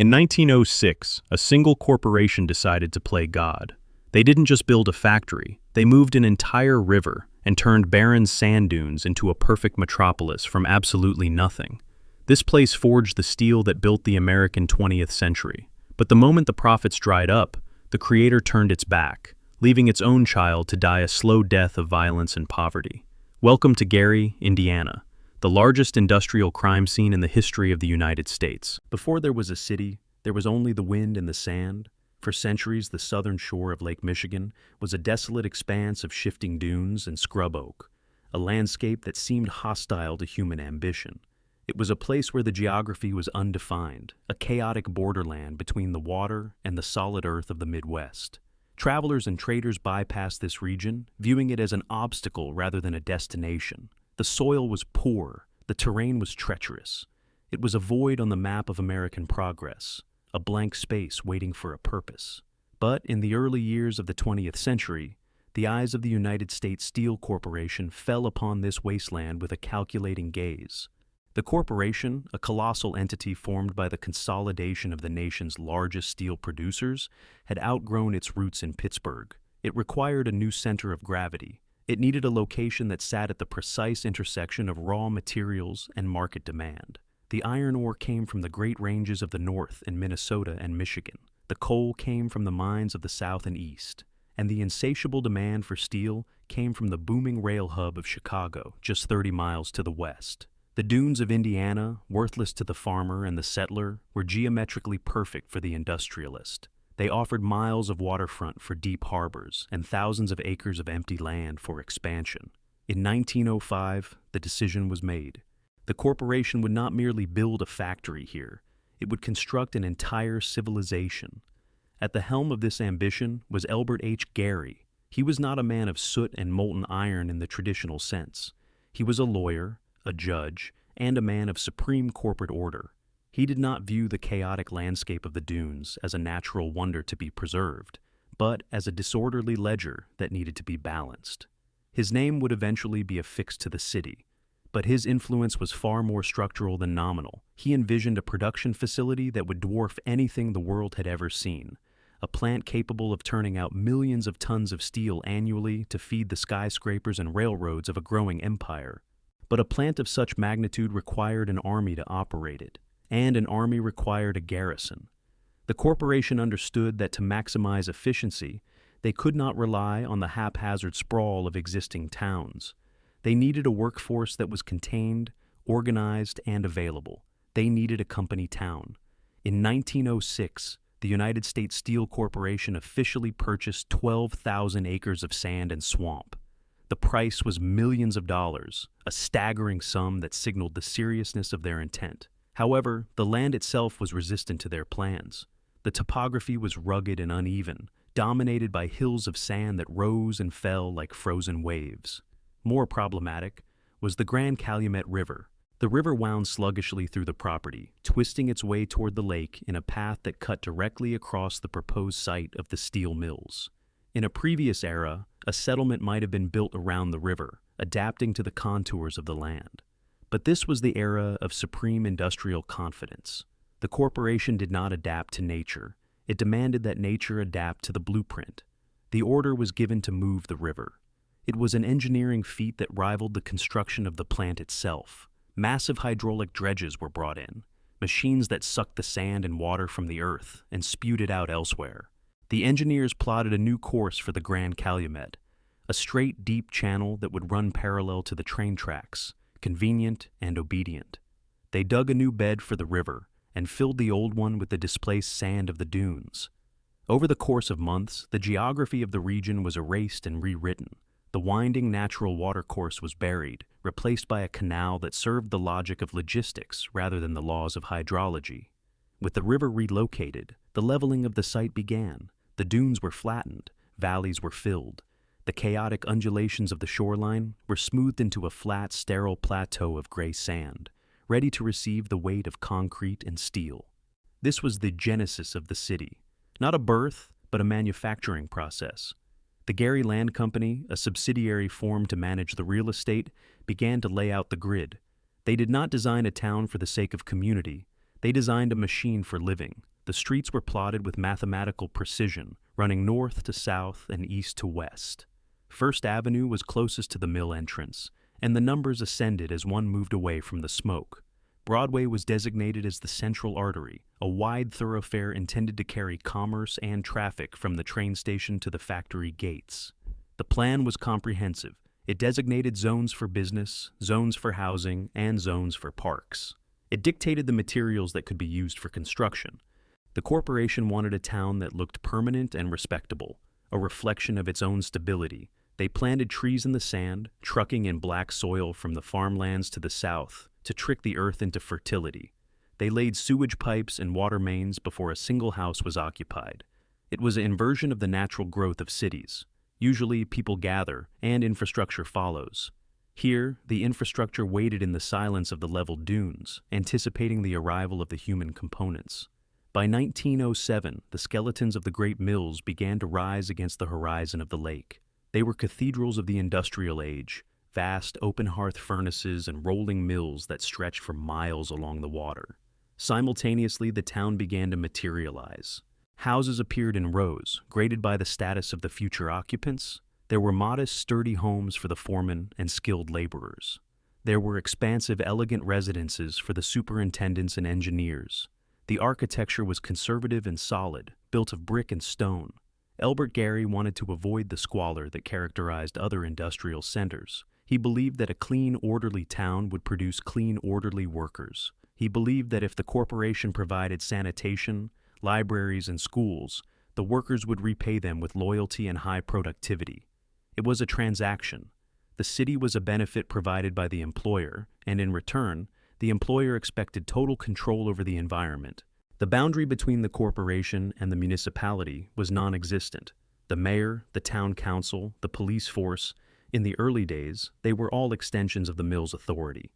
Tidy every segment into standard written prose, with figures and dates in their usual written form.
In 1906, a single corporation decided to play God. They didn't just build a factory, they moved an entire river and turned barren sand dunes into a perfect metropolis from absolutely nothing. This place forged the steel that built the American 20th century. But the moment the profits dried up, the creator turned its back, leaving its own child to die a slow death of violence and poverty. Welcome to Gary, Indiana, the largest industrial crime scene in the history of the United States. Before there was a city, there was only the wind and the sand. For centuries, the southern shore of Lake Michigan was a desolate expanse of shifting dunes and scrub oak, a landscape that seemed hostile to human ambition. It was a place where the geography was undefined, a chaotic borderland between the water and the solid earth of the Midwest. Travelers and traders bypassed this region, viewing it as an obstacle rather than a destination. The soil was poor, the terrain was treacherous. It was a void on the map of American progress, a blank space waiting for a purpose. But in the early years of the 20th century, the eyes of the United States Steel Corporation fell upon this wasteland with a calculating gaze. The corporation, a colossal entity formed by the consolidation of the nation's largest steel producers, had outgrown its roots in Pittsburgh. It required a new center of gravity. It needed a location that sat at the precise intersection of raw materials and market demand. The iron ore came from the Great Ranges of the North in Minnesota and Michigan. The coal came from the mines of the South and East. And the insatiable demand for steel came from the booming rail hub of Chicago, just 30 miles to the west. The dunes of Indiana, worthless to the farmer and the settler, were geometrically perfect for the industrialist. They offered miles of waterfront for deep harbors and thousands of acres of empty land for expansion. In 1905, the decision was made. The corporation would not merely build a factory here, it would construct an entire civilization. At the helm of this ambition was Elbert H. Gary. He was not a man of soot and molten iron in the traditional sense. He was a lawyer, a judge, and a man of supreme corporate order. He did not view the chaotic landscape of the dunes as a natural wonder to be preserved, but as a disorderly ledger that needed to be balanced. His name would eventually be affixed to the city, but his influence was far more structural than nominal. He envisioned a production facility that would dwarf anything the world had ever seen, a plant capable of turning out millions of tons of steel annually to feed the skyscrapers and railroads of a growing empire. But a plant of such magnitude required an army to operate it, and an army required a garrison. The corporation understood that to maximize efficiency, they could not rely on the haphazard sprawl of existing towns. They needed a workforce that was contained, organized, and available. They needed a company town. In 1906, the United States Steel Corporation officially purchased 12,000 acres of sand and swamp. The price was millions of dollars, a staggering sum that signaled the seriousness of their intent. However, the land itself was resistant to their plans. The topography was rugged and uneven, dominated by hills of sand that rose and fell like frozen waves. More problematic was the Grand Calumet River. The river wound sluggishly through the property, twisting its way toward the lake in a path that cut directly across the proposed site of the steel mills. In a previous era, a settlement might have been built around the river, adapting to the contours of the land. But this was the era of supreme industrial confidence. The corporation did not adapt to nature. It demanded that nature adapt to the blueprint. The order was given to move the river. It was an engineering feat that rivaled the construction of the plant itself. Massive hydraulic dredges were brought in, machines that sucked the sand and water from the earth and spewed it out elsewhere. The engineers plotted a new course for the Grand Calumet, a straight, deep channel that would run parallel to the train tracks, convenient and obedient. They dug a new bed for the river and filled the old one with the displaced sand of the dunes. Over the course of months, the geography of the region was erased and rewritten. The winding natural watercourse was buried, replaced by a canal that served the logic of logistics rather than the laws of hydrology. With the river relocated, the leveling of the site began. The dunes were flattened, valleys were filled. The chaotic undulations of the shoreline were smoothed into a flat, sterile plateau of gray sand, ready to receive the weight of concrete and steel. This was the genesis of the city, not a birth, but a manufacturing process. The Gary Land Company, a subsidiary formed to manage the real estate, began to lay out the grid. They did not design a town for the sake of community. They designed a machine for living. The streets were plotted with mathematical precision, running north to south and east to west. First Avenue was closest to the mill entrance, and the numbers ascended as one moved away from the smoke. Broadway was designated as the central artery, a wide thoroughfare intended to carry commerce and traffic from the train station to the factory gates. The plan was comprehensive. It designated zones for business, zones for housing, and zones for parks. It dictated the materials that could be used for construction. The corporation wanted a town that looked permanent and respectable, a reflection of its own stability. They planted trees in the sand, trucking in black soil from the farmlands to the south to trick the earth into fertility. They laid sewage pipes and water mains before a single house was occupied. It was an inversion of the natural growth of cities. Usually, people gather, and infrastructure follows. Here, the infrastructure waited in the silence of the leveled dunes, anticipating the arrival of the human components. By 1907, the skeletons of the great mills began to rise against the horizon of the lake. They were cathedrals of the industrial age, vast open hearth furnaces and rolling mills that stretched for miles along the water. Simultaneously, the town began to materialize. Houses appeared in rows, graded by the status of the future occupants. There were modest, sturdy homes for the foremen and skilled laborers. There were expansive, elegant residences for the superintendents and engineers. The architecture was conservative and solid, built of brick and stone. Elbert Gary wanted to avoid the squalor that characterized other industrial centers. He believed that a clean, orderly town would produce clean, orderly workers. He believed that if the corporation provided sanitation, libraries, and schools, the workers would repay them with loyalty and high productivity. It was a transaction. The city was a benefit provided by the employer, and in return, the employer expected total control over the environment. The boundary between the corporation and the municipality was non-existent. The mayor, the town council, the police force, in the early days, they were all extensions of the mill's authority.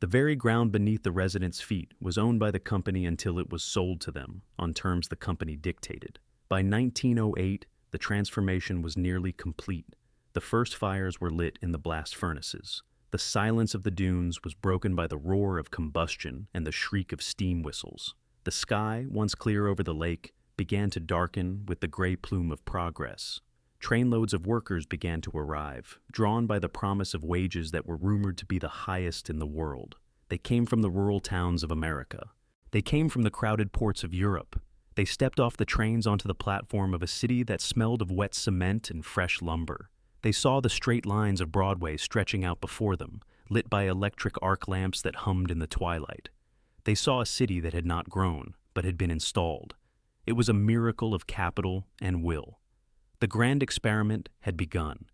The very ground beneath the residents' feet was owned by the company until it was sold to them, on terms the company dictated. By 1908, the transformation was nearly complete. The first fires were lit in the blast furnaces. The silence of the dunes was broken by the roar of combustion and the shriek of steam whistles. The sky, once clear over the lake, began to darken with the gray plume of progress. Trainloads of workers began to arrive, drawn by the promise of wages that were rumored to be the highest in the world. They came from the rural towns of America. They came from the crowded ports of Europe. They stepped off the trains onto the platform of a city that smelled of wet cement and fresh lumber. They saw the straight lines of Broadway stretching out before them, lit by electric arc lamps that hummed in the twilight. They saw a city that had not grown, but had been installed. It was a miracle of capital and will. The grand experiment had begun.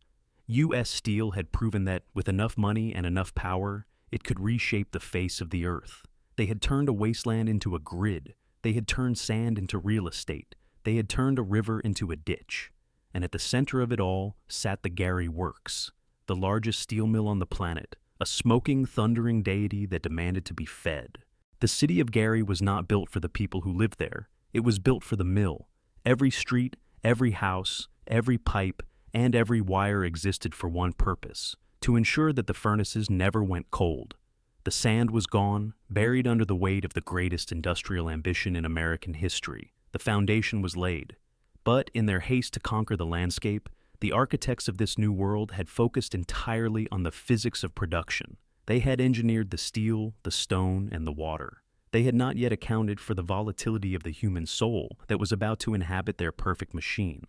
U.S. Steel had proven that, with enough money and enough power, it could reshape the face of the earth. They had turned a wasteland into a grid. They had turned sand into real estate. They had turned a river into a ditch. And at the center of it all sat the Gary Works, the largest steel mill on the planet, a smoking, thundering deity that demanded to be fed. The city of Gary was not built for the people who lived there. It was built for the mill. Every street, every house, every pipe, and every wire existed for one purpose: to ensure that the furnaces never went cold. The sand was gone, buried under the weight of the greatest industrial ambition in American history. The foundation was laid. But in their haste to conquer the landscape, the architects of this new world had focused entirely on the physics of production. They had engineered the steel, the stone, and the water. They had not yet accounted for the volatility of the human soul that was about to inhabit their perfect machine.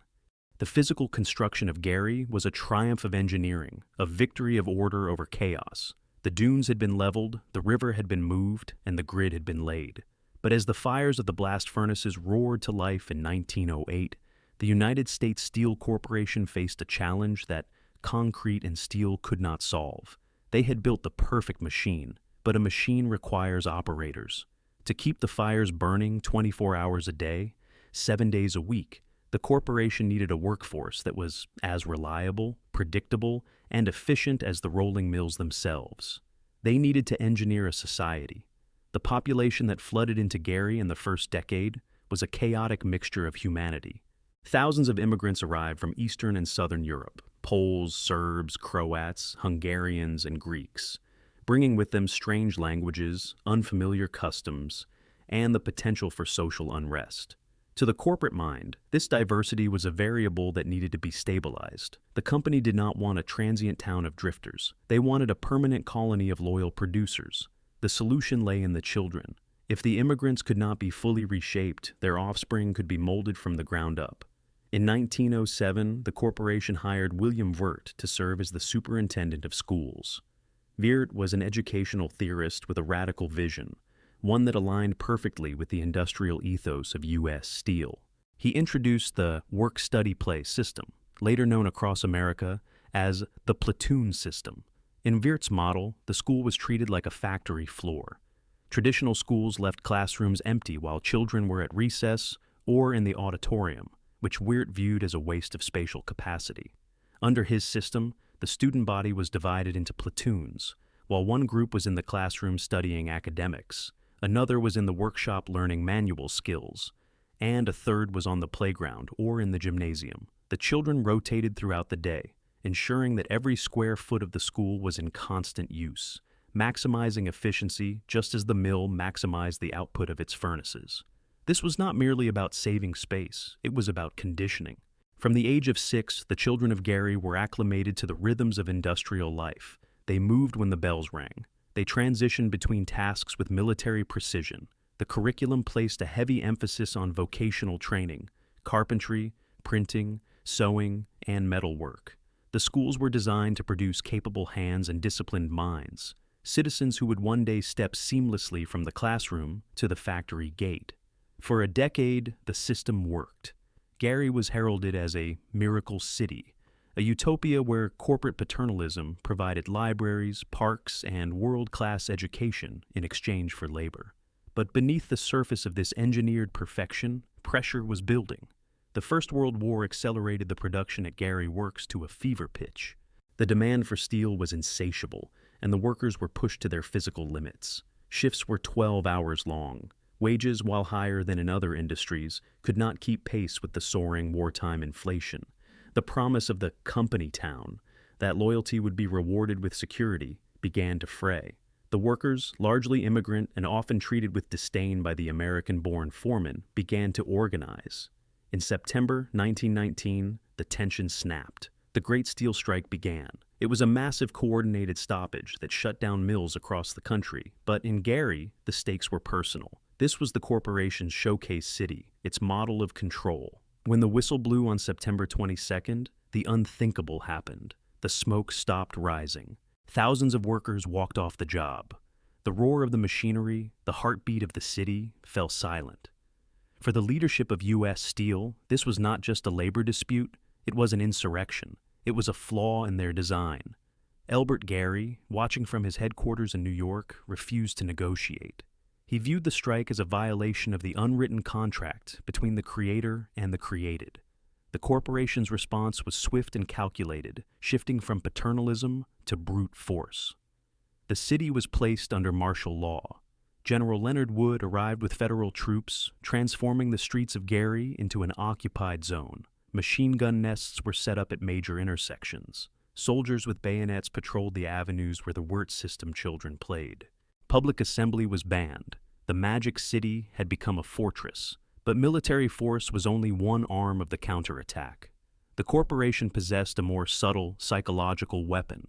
The physical construction of Gary was a triumph of engineering, a victory of order over chaos. The dunes had been leveled, the river had been moved, and the grid had been laid. But as the fires of the blast furnaces roared to life in 1908, the United States Steel Corporation faced a challenge that concrete and steel could not solve. They had built the perfect machine, but a machine requires operators. To keep the fires burning 24 hours a day, 7 days a week, the corporation needed a workforce that was as reliable, predictable, and efficient as the rolling mills themselves. They needed to engineer a society. The population that flooded into Gary in the first decade was a chaotic mixture of humanity. Thousands of immigrants arrived from Eastern and Southern Europe: Poles, Serbs, Croats, Hungarians, and Greeks, bringing with them strange languages, unfamiliar customs, and the potential for social unrest. To the corporate mind, this diversity was a variable that needed to be stabilized. The company did not want a transient town of drifters. They wanted a permanent colony of loyal producers. The solution lay in the children. If the immigrants could not be fully reshaped, their offspring could be molded from the ground up. In 1907, the corporation hired William Wirt to serve as the superintendent of schools. Wirt was an educational theorist with a radical vision, one that aligned perfectly with the industrial ethos of U.S. Steel. He introduced the work-study-play system, later known across America as the platoon system. In Wirt's model, the school was treated like a factory floor. Traditional schools left classrooms empty while children were at recess or in the auditorium, which Wirt viewed as a waste of spatial capacity. Under his system, the student body was divided into platoons. While one group was in the classroom studying academics, another was in the workshop learning manual skills, and a third was on the playground or in the gymnasium. The children rotated throughout the day, ensuring that every square foot of the school was in constant use, maximizing efficiency just as the mill maximized the output of its furnaces. This was not merely about saving space, it was about conditioning. From the age of 6, the children of Gary were acclimated to the rhythms of industrial life. They moved when the bells rang. They transitioned between tasks with military precision. The curriculum placed a heavy emphasis on vocational training, carpentry, printing, sewing, and metalwork. The schools were designed to produce capable hands and disciplined minds, citizens who would one day step seamlessly from the classroom to the factory gate. For a decade, the system worked. Gary was heralded as a miracle city, a utopia where corporate paternalism provided libraries, parks, and world-class education in exchange for labor. But beneath the surface of this engineered perfection, pressure was building. The First World War accelerated the production at Gary Works to a fever pitch. The demand for steel was insatiable, and the workers were pushed to their physical limits. Shifts were 12 hours long. Wages, while higher than in other industries, could not keep pace with the soaring wartime inflation. The promise of the company town, that loyalty would be rewarded with security, began to fray. The workers, largely immigrant and often treated with disdain by the American-born foreman, began to organize. In September 1919, the tension snapped. The Great Steel Strike began. It was a massive coordinated stoppage that shut down mills across the country, but in Gary, the stakes were personal. This was the corporation's showcase city, its model of control. When the whistle blew on September 22nd, the unthinkable happened. The smoke stopped rising. Thousands of workers walked off the job. The roar of the machinery, the heartbeat of the city, fell silent. For the leadership of U.S. Steel, this was not just a labor dispute, it was an insurrection. It was a flaw in their design. Elbert Gary, watching from his headquarters in New York, refused to negotiate. He viewed the strike as a violation of the unwritten contract between the creator and the created. The corporation's response was swift and calculated, shifting from paternalism to brute force. The city was placed under martial law. General Leonard Wood arrived with federal troops, transforming the streets of Gary into an occupied zone. Machine gun nests were set up at major intersections. Soldiers with bayonets patrolled the avenues where the Wirt system children played. Public assembly was banned. The Magic City had become a fortress, but military force was only one arm of the counterattack. The corporation possessed a more subtle, psychological weapon,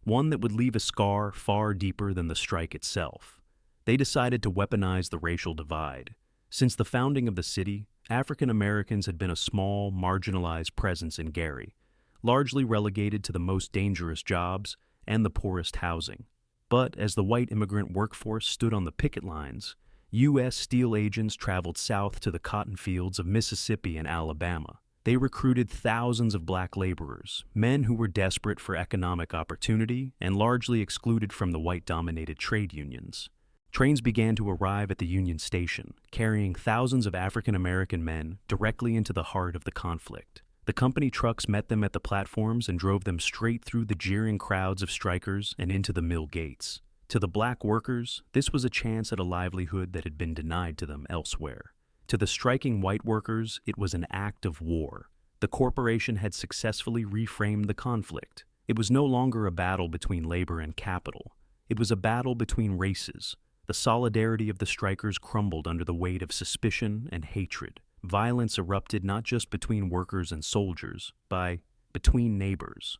one that would leave a scar far deeper than the strike itself. They decided to weaponize the racial divide. Since the founding of the city, African Americans had been a small, marginalized presence in Gary, largely relegated to the most dangerous jobs and the poorest housing. But as the white immigrant workforce stood on the picket lines, U.S. Steel agents traveled south to the cotton fields of Mississippi and Alabama. They recruited thousands of black laborers, men who were desperate for economic opportunity and largely excluded from the white-dominated trade unions. Trains began to arrive at the Union Station, carrying thousands of African American men directly into the heart of the conflict. The company trucks met them at the platforms and drove them straight through the jeering crowds of strikers and into the mill gates. To the black workers, this was a chance at a livelihood that had been denied to them elsewhere. To the striking white workers, it was an act of war. The corporation had successfully reframed the conflict. It was no longer a battle between labor and capital. It was a battle between races. The solidarity of the strikers crumbled under the weight of suspicion and hatred. Violence erupted not just between workers and soldiers, but between neighbors.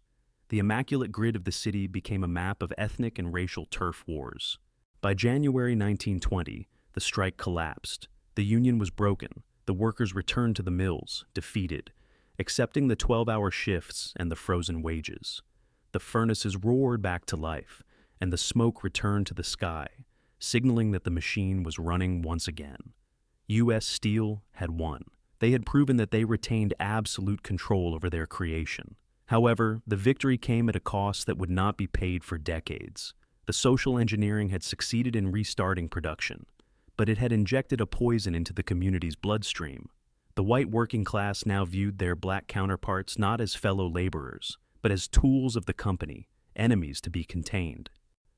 The immaculate grid of the city became a map of ethnic and racial turf wars. By January 1920, the strike collapsed. The union was broken. The workers returned to the mills, defeated, accepting the 12-hour shifts and the frozen wages. The furnaces roared back to life, and the smoke returned to the sky, signaling that the machine was running once again. U.S. Steel had won. They had proven that they retained absolute control over their creation. However, the victory came at a cost that would not be paid for decades. The social engineering had succeeded in restarting production, but it had injected a poison into the community's bloodstream. The white working class now viewed their black counterparts not as fellow laborers, but as tools of the company, enemies to be contained.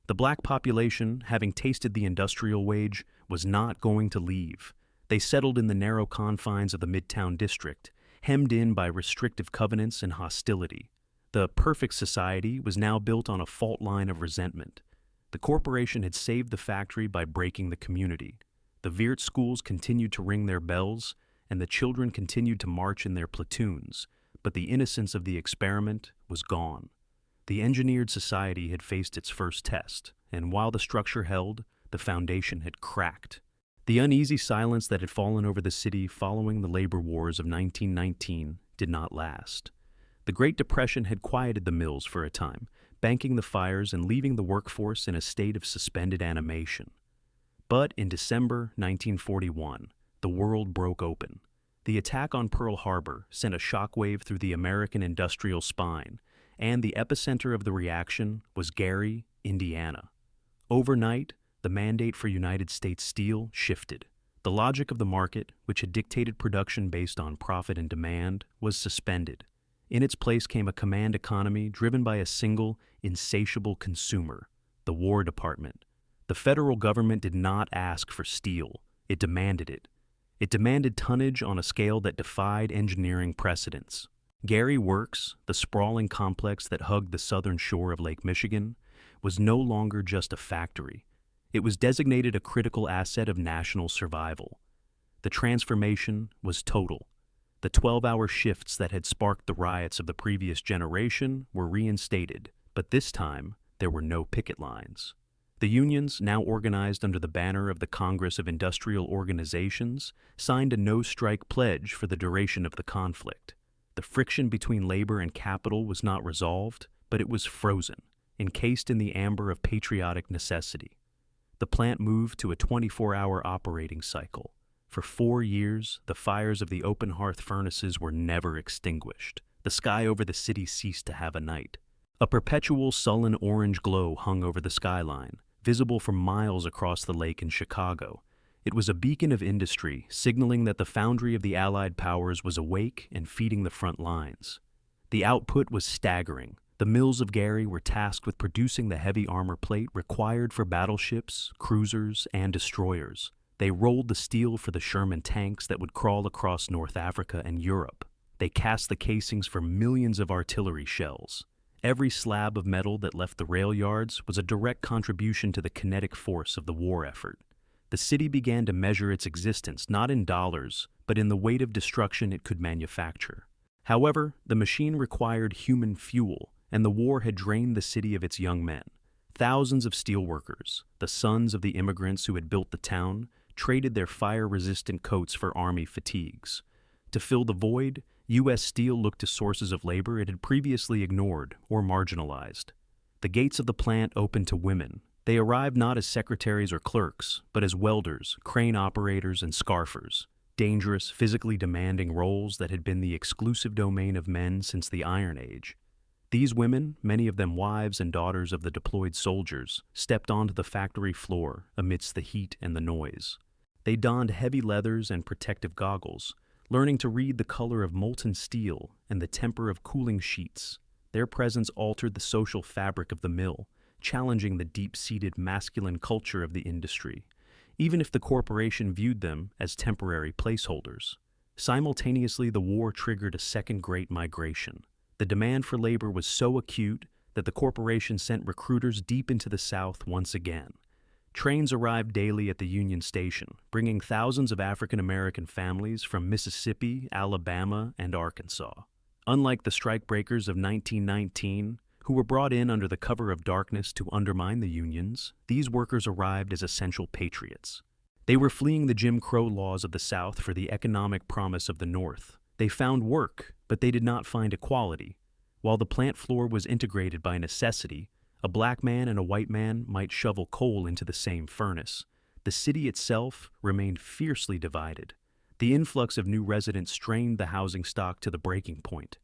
The black population, having tasted the industrial wage, was not going to leave. They settled in the narrow confines of the Midtown district, hemmed in by restrictive covenants and hostility. The perfect society was now built on a fault line of resentment. The corporation had saved the factory by breaking the community. The Wirt schools continued to ring their bells, and the children continued to march in their platoons, but the innocence of the experiment was gone. The engineered society had faced its first test, and while the structure held, the foundation had cracked. The uneasy silence that had fallen over the city following the labor wars of 1919 did not last. The Great Depression had quieted the mills for a time, banking the fires and leaving the workforce in a state of suspended animation. But in December 1941, the world broke open. The attack on Pearl Harbor sent a shockwave through the American industrial spine, and the epicenter of the reaction was Gary, Indiana. Overnight, the mandate for United States Steel shifted. The logic of the market, which had dictated production based on profit and demand, was suspended. In its place came a command economy driven by a single, insatiable consumer, the War Department. The federal government did not ask for steel, it demanded it. It demanded tonnage on a scale that defied engineering precedents. Gary Works, the sprawling complex that hugged the southern shore of Lake Michigan, was no longer just a factory. It was designated a critical asset of national survival. The transformation was total. The 12-hour shifts that had sparked the riots of the previous generation were reinstated, but this time there were no picket lines. The unions, now organized under the banner of the Congress of Industrial Organizations, signed a no-strike pledge for the duration of the conflict. The friction between labor and capital was not resolved, but it was frozen, encased in the amber of patriotic necessity. The plant moved to a 24-hour operating cycle. For 4 years, the fires of the open hearth furnaces were never extinguished. The sky over the city ceased to have a night. A perpetual sullen orange glow hung over the skyline, visible for miles across the lake in Chicago. It was a beacon of industry, signaling that the foundry of the Allied powers was awake and feeding the front lines. The output was staggering. The mills of Gary were tasked with producing the heavy armor plate required for battleships, cruisers, and destroyers. They rolled the steel for the Sherman tanks that would crawl across North Africa and Europe. They cast the casings for millions of artillery shells. Every slab of metal that left the rail yards was a direct contribution to the kinetic force of the war effort. The city began to measure its existence not in dollars, but in the weight of destruction it could manufacture. However, the machine required human fuel, and the war had drained the city of its young men. Thousands of steelworkers, the sons of the immigrants who had built the town, traded their fire-resistant coats for army fatigues. To fill the void, U.S. Steel looked to sources of labor it had previously ignored or marginalized. The gates of the plant opened to women. They arrived not as secretaries or clerks, but as welders, crane operators, and scarfers. Dangerous, physically demanding roles that had been the exclusive domain of men since the Iron Age. These women, many of them wives and daughters of the deployed soldiers, stepped onto the factory floor amidst the heat and the noise. They donned heavy leathers and protective goggles, learning to read the color of molten steel and the temper of cooling sheets. Their presence altered the social fabric of the mill, challenging the deep-seated masculine culture of the industry, even if the corporation viewed them as temporary placeholders. Simultaneously, the war triggered a second Great Migration. The demand for labor was so acute that the corporation sent recruiters deep into the South once again. Trains arrived daily at the Union Station, bringing thousands of African American families from Mississippi, Alabama, and Arkansas. Unlike the strikebreakers of 1919, who were brought in under the cover of darkness to undermine the unions, these workers arrived as essential patriots. They were fleeing the Jim Crow laws of the South for the economic promise of the North. They found work, but they did not find equality. While the plant floor was integrated by necessity, a black man and a white man might shovel coal into the same furnace. The city itself remained fiercely divided. The influx of new residents strained the housing stock to the breaking point.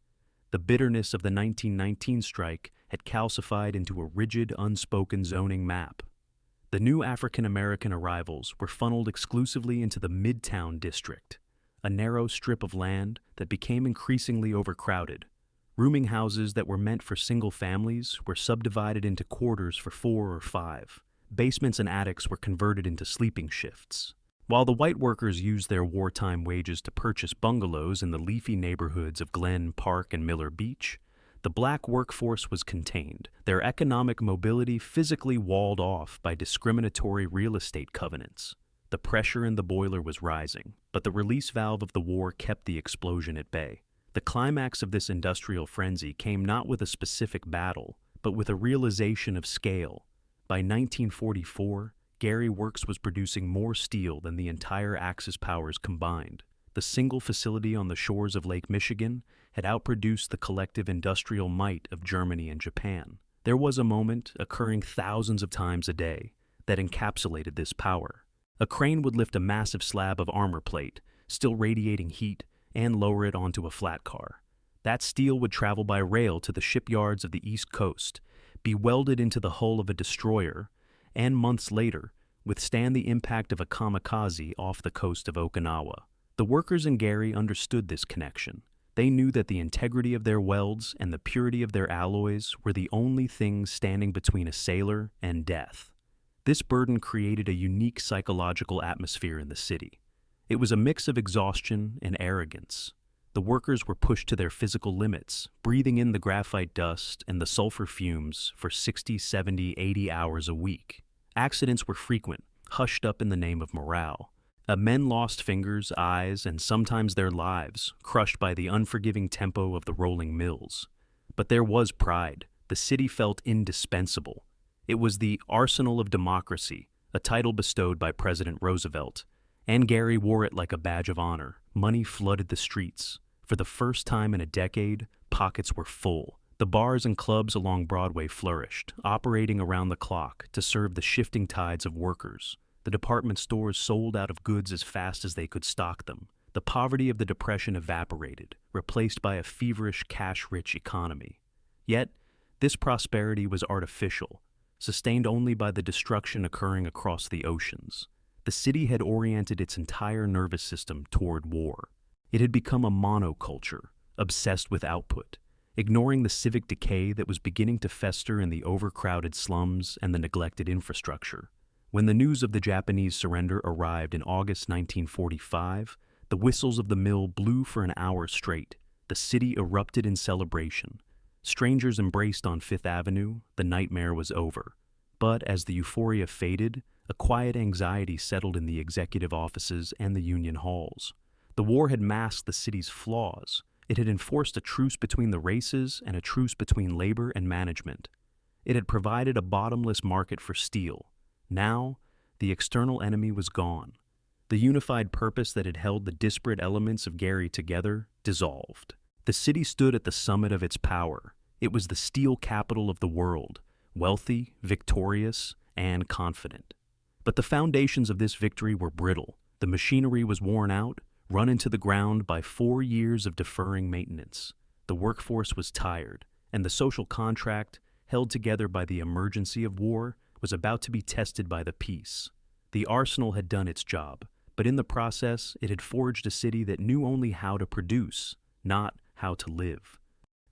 The bitterness of the 1919 strike had calcified into a rigid, unspoken zoning map. The new African American arrivals were funneled exclusively into the Midtown District, a narrow strip of land that became increasingly overcrowded. Rooming houses that were meant for single families were subdivided into quarters for 4 or 5. Basements and attics were converted into sleeping shifts. While the white workers used their wartime wages to purchase bungalows in the leafy neighborhoods of Glen, Park, and Miller Beach, the black workforce was contained, their economic mobility physically walled off by discriminatory real estate covenants. The pressure in the boiler was rising, but the release valve of the war kept the explosion at bay. The climax of this industrial frenzy came not with a specific battle, but with a realization of scale. By 1944, Gary Works was producing more steel than the entire Axis powers combined. The single facility on the shores of Lake Michigan had outproduced the collective industrial might of Germany and Japan. There was a moment, occurring thousands of times a day, that encapsulated this power. A crane would lift a massive slab of armor plate, still radiating heat, and lower it onto a flat car. That steel would travel by rail to the shipyards of the East Coast, be welded into the hull of a destroyer, and months later, withstand the impact of a kamikaze off the coast of Okinawa. The workers in Gary understood this connection. They knew that the integrity of their welds and the purity of their alloys were the only things standing between a sailor and death. This burden created a unique psychological atmosphere in the city. It was a mix of exhaustion and arrogance. The workers were pushed to their physical limits, breathing in the graphite dust and the sulfur fumes for 60, 70, 80 hours a week. Accidents were frequent, hushed up in the name of morale. Men lost fingers, eyes, and sometimes their lives, crushed by the unforgiving tempo of the rolling mills. But there was pride. The city felt indispensable. It was the arsenal of democracy, a title bestowed by President Roosevelt. And Gary wore it like a badge of honor. Money flooded the streets. For the first time in a decade, pockets were full. The bars and clubs along Broadway flourished, operating around the clock to serve the shifting tides of workers. The department stores sold out of goods as fast as they could stock them. The poverty of the Depression evaporated, replaced by a feverish, cash-rich economy. Yet, this prosperity was artificial, sustained only by the destruction occurring across the oceans. The city had oriented its entire nervous system toward war. It had become a monoculture, obsessed with output, ignoring the civic decay that was beginning to fester in the overcrowded slums and the neglected infrastructure. When the news of the Japanese surrender arrived in August 1945, the whistles of the mill blew for an hour straight. The city erupted in celebration. Strangers embraced on Fifth Avenue. The nightmare was over. But as the euphoria faded, a quiet anxiety settled in the executive offices and the union halls. The war had masked the city's flaws. It had enforced a truce between the races and a truce between labor and management. It had provided a bottomless market for steel. Now, the external enemy was gone. The unified purpose that had held the disparate elements of Gary together dissolved. The city stood at the summit of its power. It was the steel capital of the world, wealthy, victorious, and confident. But the foundations of this victory were brittle. The machinery was worn out, run into the ground by 4 years of deferring maintenance. The workforce was tired, and the social contract, held together by the emergency of war, was about to be tested by the peace. The arsenal had done its job, but in the process, it had forged a city that knew only how to produce, not how to live.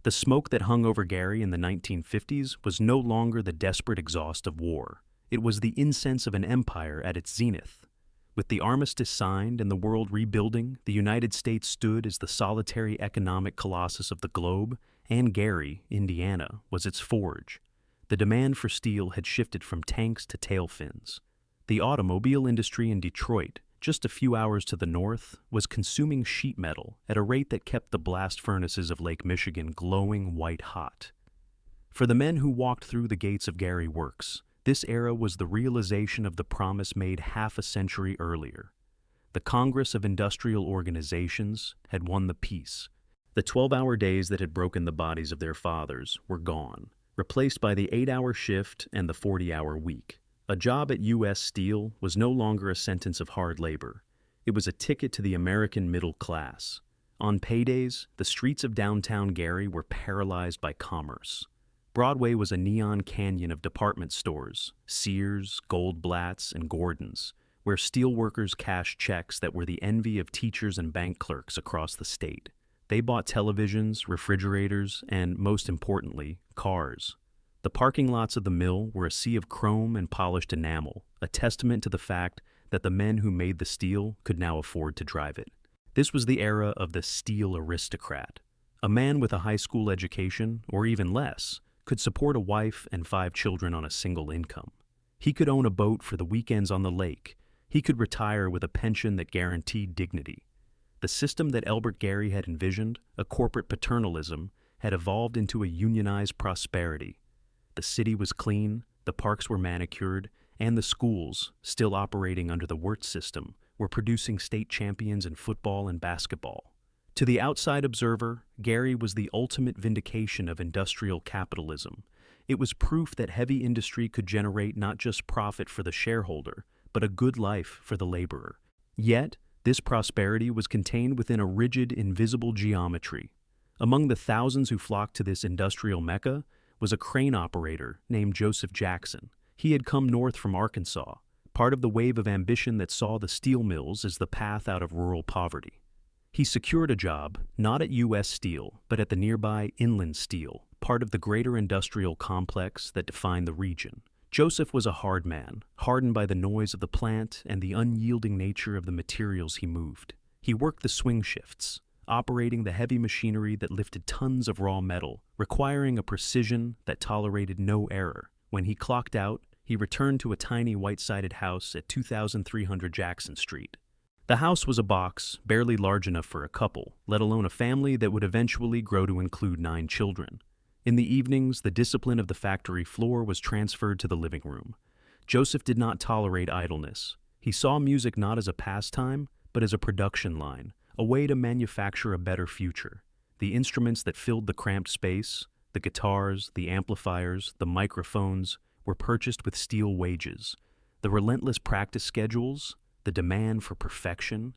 The smoke that hung over Gary in the 1950s was no longer the desperate exhaust of war. It was the incense of an empire at its zenith. With the armistice signed and the world rebuilding, the United States stood as the solitary economic colossus of the globe, and Gary, Indiana, was its forge. The demand for steel had shifted from tanks to tail fins. The automobile industry in Detroit, just a few hours to the north, was consuming sheet metal at a rate that kept the blast furnaces of Lake Michigan glowing white hot. For the men who walked through the gates of Gary Works, this era was the realization of the promise made half a century earlier. The Congress of Industrial Organizations had won the peace. The 12-hour days that had broken the bodies of their fathers were gone, replaced by the 8-hour shift and the 40-hour week. A job at U.S. Steel was no longer a sentence of hard labor. It was a ticket to the American middle class. On paydays, the streets of downtown Gary were paralyzed by commerce. Broadway was a neon canyon of department stores, Sears, Goldblatt's, and Gordon's, where steelworkers cashed checks that were the envy of teachers and bank clerks across the state. They bought televisions, refrigerators, and, most importantly, cars. The parking lots of the mill were a sea of chrome and polished enamel, a testament to the fact that the men who made the steel could now afford to drive it. This was the era of the steel aristocrat. A man with a high school education, or even less, could support a wife and 5 children on a single income. He could own a boat for the weekends on the lake. He could retire with a pension that guaranteed dignity. The system that Elbert Gary had envisioned, a corporate paternalism, had evolved into a unionized prosperity. The city was clean, the parks were manicured, and the schools, still operating under the Wirtz system, were producing state champions in football and basketball. To the outside observer, Gary was the ultimate vindication of industrial capitalism. It was proof that heavy industry could generate not just profit for the shareholder, but a good life for the laborer. Yet, this prosperity was contained within a rigid, invisible geometry. Among the thousands who flocked to this industrial mecca was a crane operator named Joseph Jackson. He had come north from Arkansas, part of the wave of ambition that saw the steel mills as the path out of rural poverty. He secured a job, not at U.S. Steel, but at the nearby Inland Steel, part of the greater industrial complex that defined the region. Joseph was a hard man, hardened by the noise of the plant and the unyielding nature of the materials he moved. He worked the swing shifts, operating the heavy machinery that lifted tons of raw metal, requiring a precision that tolerated no error. When he clocked out, he returned to a tiny white-sided house at 2300 Jackson Street. The house was a box, barely large enough for a couple, let alone a family that would eventually grow to include 9 children. In the evenings, the discipline of the factory floor was transferred to the living room. Joseph did not tolerate idleness. He saw music not as a pastime, but as a production line, a way to manufacture a better future. The instruments that filled the cramped space, the guitars, the amplifiers, the microphones, were purchased with steel wages. The relentless practice schedules, the demand for perfection,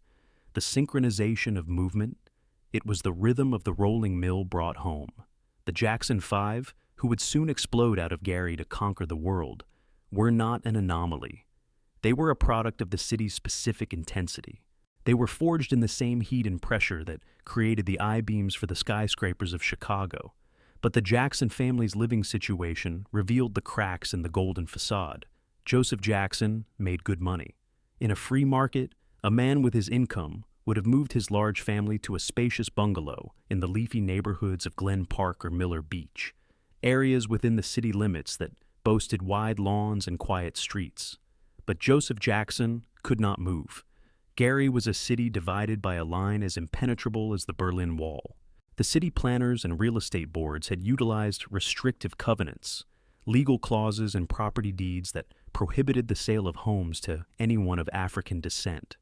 the synchronization of movement, it was the rhythm of the rolling mill brought home. The Jackson 5, who would soon explode out of Gary to conquer the world, were not an anomaly. They were a product of the city's specific intensity. They were forged in the same heat and pressure that created the I-beams for the skyscrapers of Chicago. But the Jackson family's living situation revealed the cracks in the golden facade. Joseph Jackson made good money. In a free market, a man with his income would have moved his large family to a spacious bungalow in the leafy neighborhoods of Glen Park or Miller Beach, areas within the city limits that boasted wide lawns and quiet streets. But Joseph Jackson could not move. Gary was a city divided by a line as impenetrable as the Berlin Wall. The city planners and real estate boards had utilized restrictive covenants, legal clauses and property deeds that prohibited the sale of homes to anyone of African descent.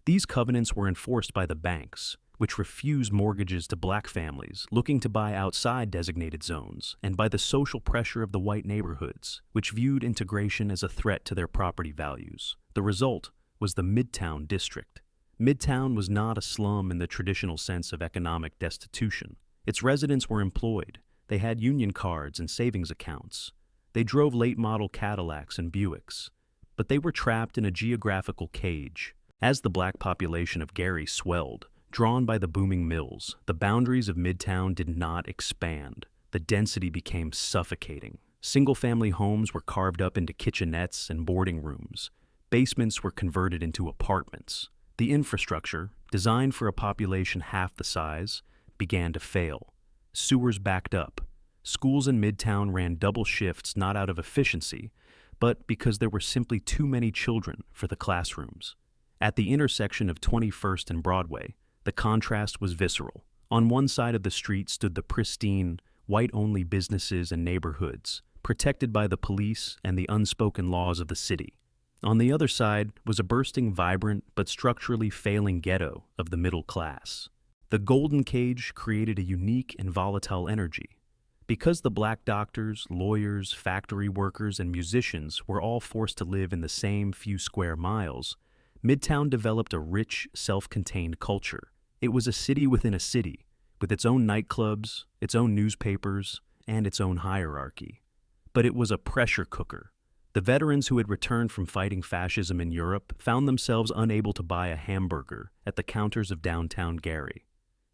These covenants were enforced by the banks, which refused mortgages to black families looking to buy outside designated zones, and by the social pressure of the white neighborhoods, which viewed integration as a threat to their property values. The result was the Midtown District. Midtown was not a slum in the traditional sense of economic destitution. Its residents were employed. They had union cards and savings accounts. They drove late-model Cadillacs and Buicks. But they were trapped in a geographical cage. As the black population of Gary swelled, drawn by the booming mills, the boundaries of Midtown did not expand. The density became suffocating. Single-family homes were carved up into kitchenettes and boarding rooms. Basements were converted into apartments. The infrastructure, designed for a population half the size, began to fail. Sewers backed up. Schools in Midtown ran double shifts not out of efficiency, but because there were simply too many children for the classrooms. At the intersection of 21st and Broadway, the contrast was visceral. On one side of the street stood the pristine, white-only businesses and neighborhoods, protected by the police and the unspoken laws of the city. On the other side was a bursting, vibrant, but structurally failing ghetto of the middle class. The Golden Cage created a unique and volatile energy. Because the black doctors, lawyers, factory workers, and musicians were all forced to live in the same few square miles, Midtown developed a rich, self-contained culture. It was a city within a city, with its own nightclubs, its own newspapers, and its own hierarchy. But it was a pressure cooker. The veterans who had returned from fighting fascism in Europe found themselves unable to buy a hamburger at the counters of downtown Gary.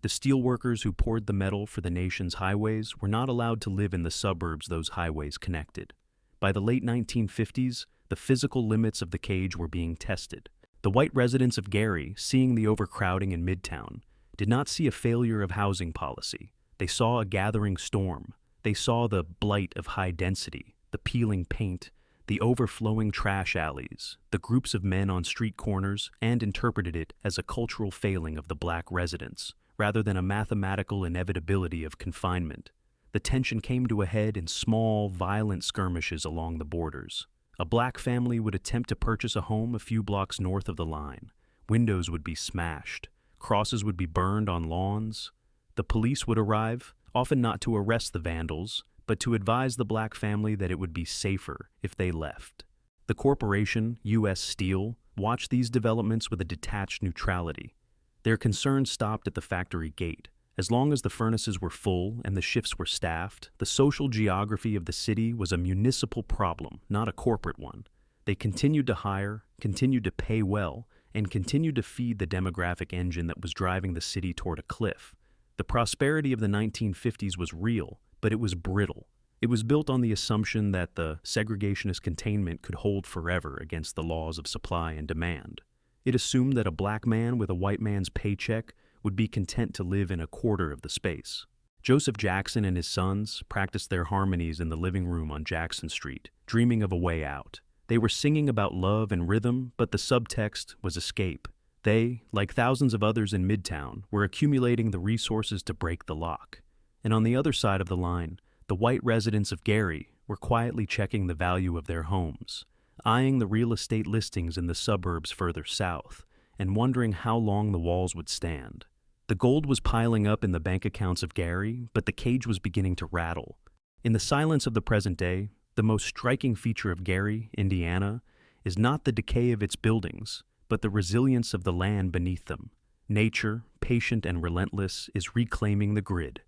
The steelworkers who poured the metal for the nation's highways were not allowed to live in the suburbs those highways connected. By the late 1950s, the physical limits of the cage were being tested. The white residents of Gary, seeing the overcrowding in Midtown, did not see a failure of housing policy. They saw a gathering storm. They saw the blight of high density, the peeling paint, the overflowing trash alleys, the groups of men on street corners, and interpreted it as a cultural failing of the black residents, rather than a mathematical inevitability of confinement. The tension came to a head in small, violent skirmishes along the borders. A black family would attempt to purchase a home a few blocks north of the line. Windows would be smashed. Crosses would be burned on lawns. The police would arrive, often not to arrest the vandals, but to advise the black family that it would be safer if they left. The corporation, U.S. Steel, watched these developments with a detached neutrality. Their concerns stopped at the factory gate. As long as the furnaces were full and the shifts were staffed, the social geography of the city was a municipal problem, not a corporate one. They continued to hire, continued to pay well, and continued to feed the demographic engine that was driving the city toward a cliff. The prosperity of the 1950s was real, but it was brittle. It was built on the assumption that the segregationist containment could hold forever against the laws of supply and demand. It assumed that a black man with a white man's paycheck would be content to live in a quarter of the space. Joseph Jackson and his sons practiced their harmonies in the living room on Jackson Street, dreaming of a way out. They were singing about love and rhythm, but the subtext was escape. They, like thousands of others in Midtown, were accumulating the resources to break the lock. And on the other side of the line, the white residents of Gary were quietly checking the value of their homes, eyeing the real estate listings in the suburbs further south, and wondering how long the walls would stand. The gold was piling up in the bank accounts of Gary, but the cage was beginning to rattle. In the silence of the present day, the most striking feature of Gary, Indiana, is not the decay of its buildings, but the resilience of the land beneath them. Nature, patient and relentless, is reclaiming the grid.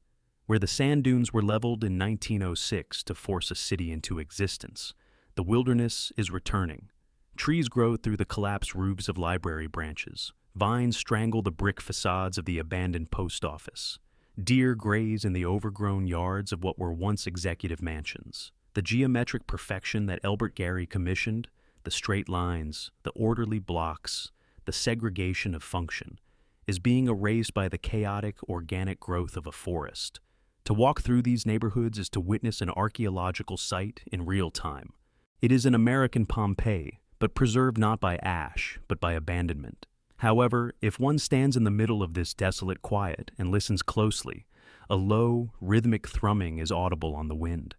Where the sand dunes were leveled in 1906 to force a city into existence, the wilderness is returning. Trees grow through the collapsed roofs of library branches. Vines strangle the brick facades of the abandoned post office. Deer graze in the overgrown yards of what were once executive mansions. The geometric perfection that Elbert Gary commissioned, the straight lines, the orderly blocks, the segregation of function, is being erased by the chaotic, organic growth of a forest. To walk through these neighborhoods is to witness an archaeological site in real time. It is an American Pompeii, but preserved not by ash, but by abandonment. However, if one stands in the middle of this desolate quiet and listens closely, a low, rhythmic thrumming is audible on the wind.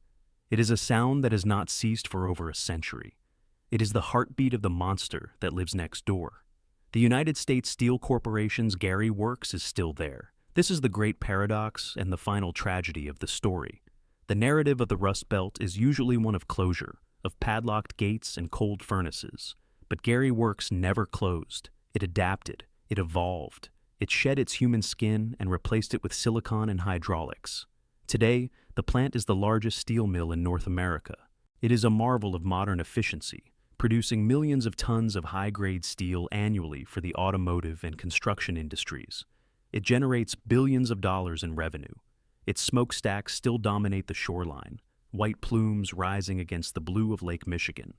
It is a sound that has not ceased for over a century. It is the heartbeat of the monster that lives next door. The United States Steel Corporation's Gary Works is still there. This is the great paradox and the final tragedy of the story. The narrative of the Rust Belt is usually one of closure, of padlocked gates and cold furnaces. But Gary Works never closed. It adapted, it evolved, it shed its human skin and replaced it with silicon and hydraulics. Today, the plant is the largest steel mill in North America. It is a marvel of modern efficiency, producing millions of tons of high-grade steel annually for the automotive and construction industries. It generates billions of dollars in revenue. Its smokestacks still dominate the shoreline, white plumes rising against the blue of Lake Michigan,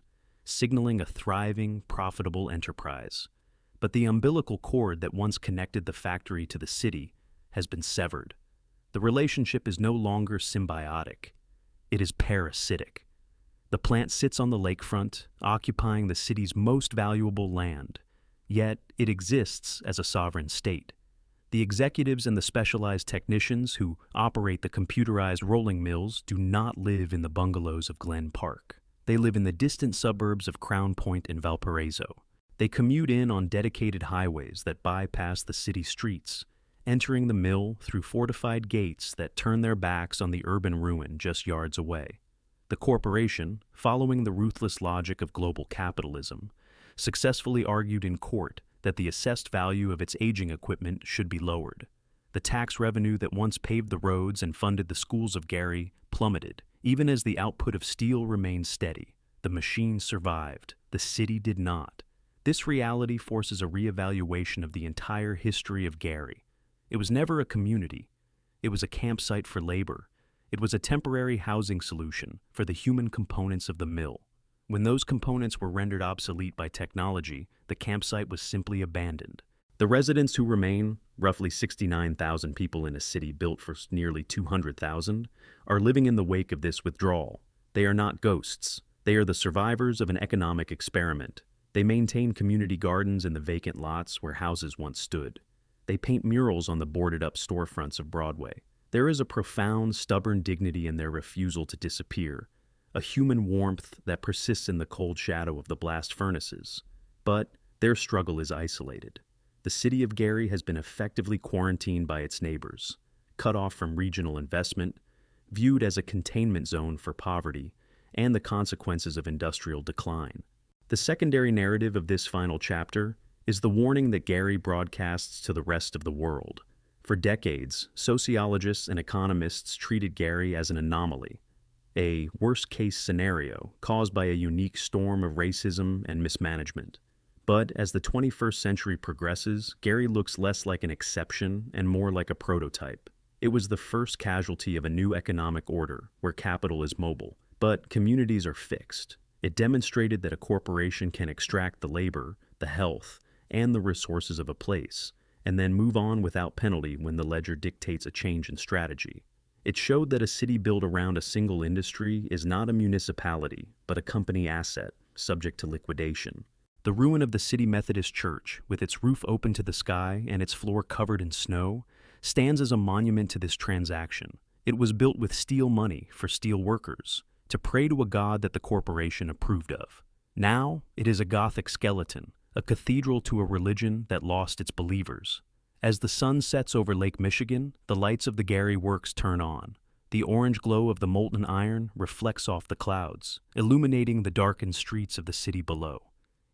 signaling a thriving, profitable enterprise. But the umbilical cord that once connected the factory to the city has been severed. The relationship is no longer symbiotic. It is parasitic. The plant sits on the lakefront, occupying the city's most valuable land, yet it exists as a sovereign state. The executives and the specialized technicians who operate the computerized rolling mills do not live in the bungalows of Glen Park. They live in the distant suburbs of Crown Point and Valparaiso. They commute in on dedicated highways that bypass the city streets, entering the mill through fortified gates that turn their backs on the urban ruin just yards away. The corporation, following the ruthless logic of global capitalism, successfully argued in court that the assessed value of its aging equipment should be lowered. The tax revenue that once paved the roads and funded the schools of Gary plummeted, even as the output of steel remained steady. The machine survived, the city did not. This reality forces a reevaluation of the entire history of Gary. It was never a community. It was a campsite for labor. It was a temporary housing solution for the human components of the mill. When those components were rendered obsolete by technology, the campsite was simply abandoned. The residents who remain, roughly 69,000 people in a city built for nearly 200,000, are living in the wake of this withdrawal. They are not ghosts. They are the survivors of an economic experiment. They maintain community gardens in the vacant lots where houses once stood. They paint murals on the boarded-up storefronts of Broadway. There is a profound, stubborn dignity in their refusal to disappear, a human warmth that persists in the cold shadow of the blast furnaces. But their struggle is isolated. The city of Gary has been effectively quarantined by its neighbors, cut off from regional investment, viewed as a containment zone for poverty and the consequences of industrial decline. The secondary narrative of this final chapter is the warning that Gary broadcasts to the rest of the world. For decades, sociologists and economists treated Gary as an anomaly, a worst-case scenario caused by a unique storm of racism and mismanagement. But as the 21st century progresses, Gary looks less like an exception and more like a prototype. It was the first casualty of a new economic order where capital is mobile, but communities are fixed. It demonstrated that a corporation can extract the labor, the health, and the resources of a place, and then move on without penalty when the ledger dictates a change in strategy. It showed that a city built around a single industry is not a municipality, but a company asset, subject to liquidation. The ruin of the City Methodist Church, with its roof open to the sky and its floor covered in snow, stands as a monument to this transaction. It was built with steel money for steel workers, to pray to a god that the corporation approved of. Now, it is a Gothic skeleton, a cathedral to a religion that lost its believers. As the sun sets over Lake Michigan, the lights of the Gary Works turn on. The orange glow of the molten iron reflects off the clouds, illuminating the darkened streets of the city below.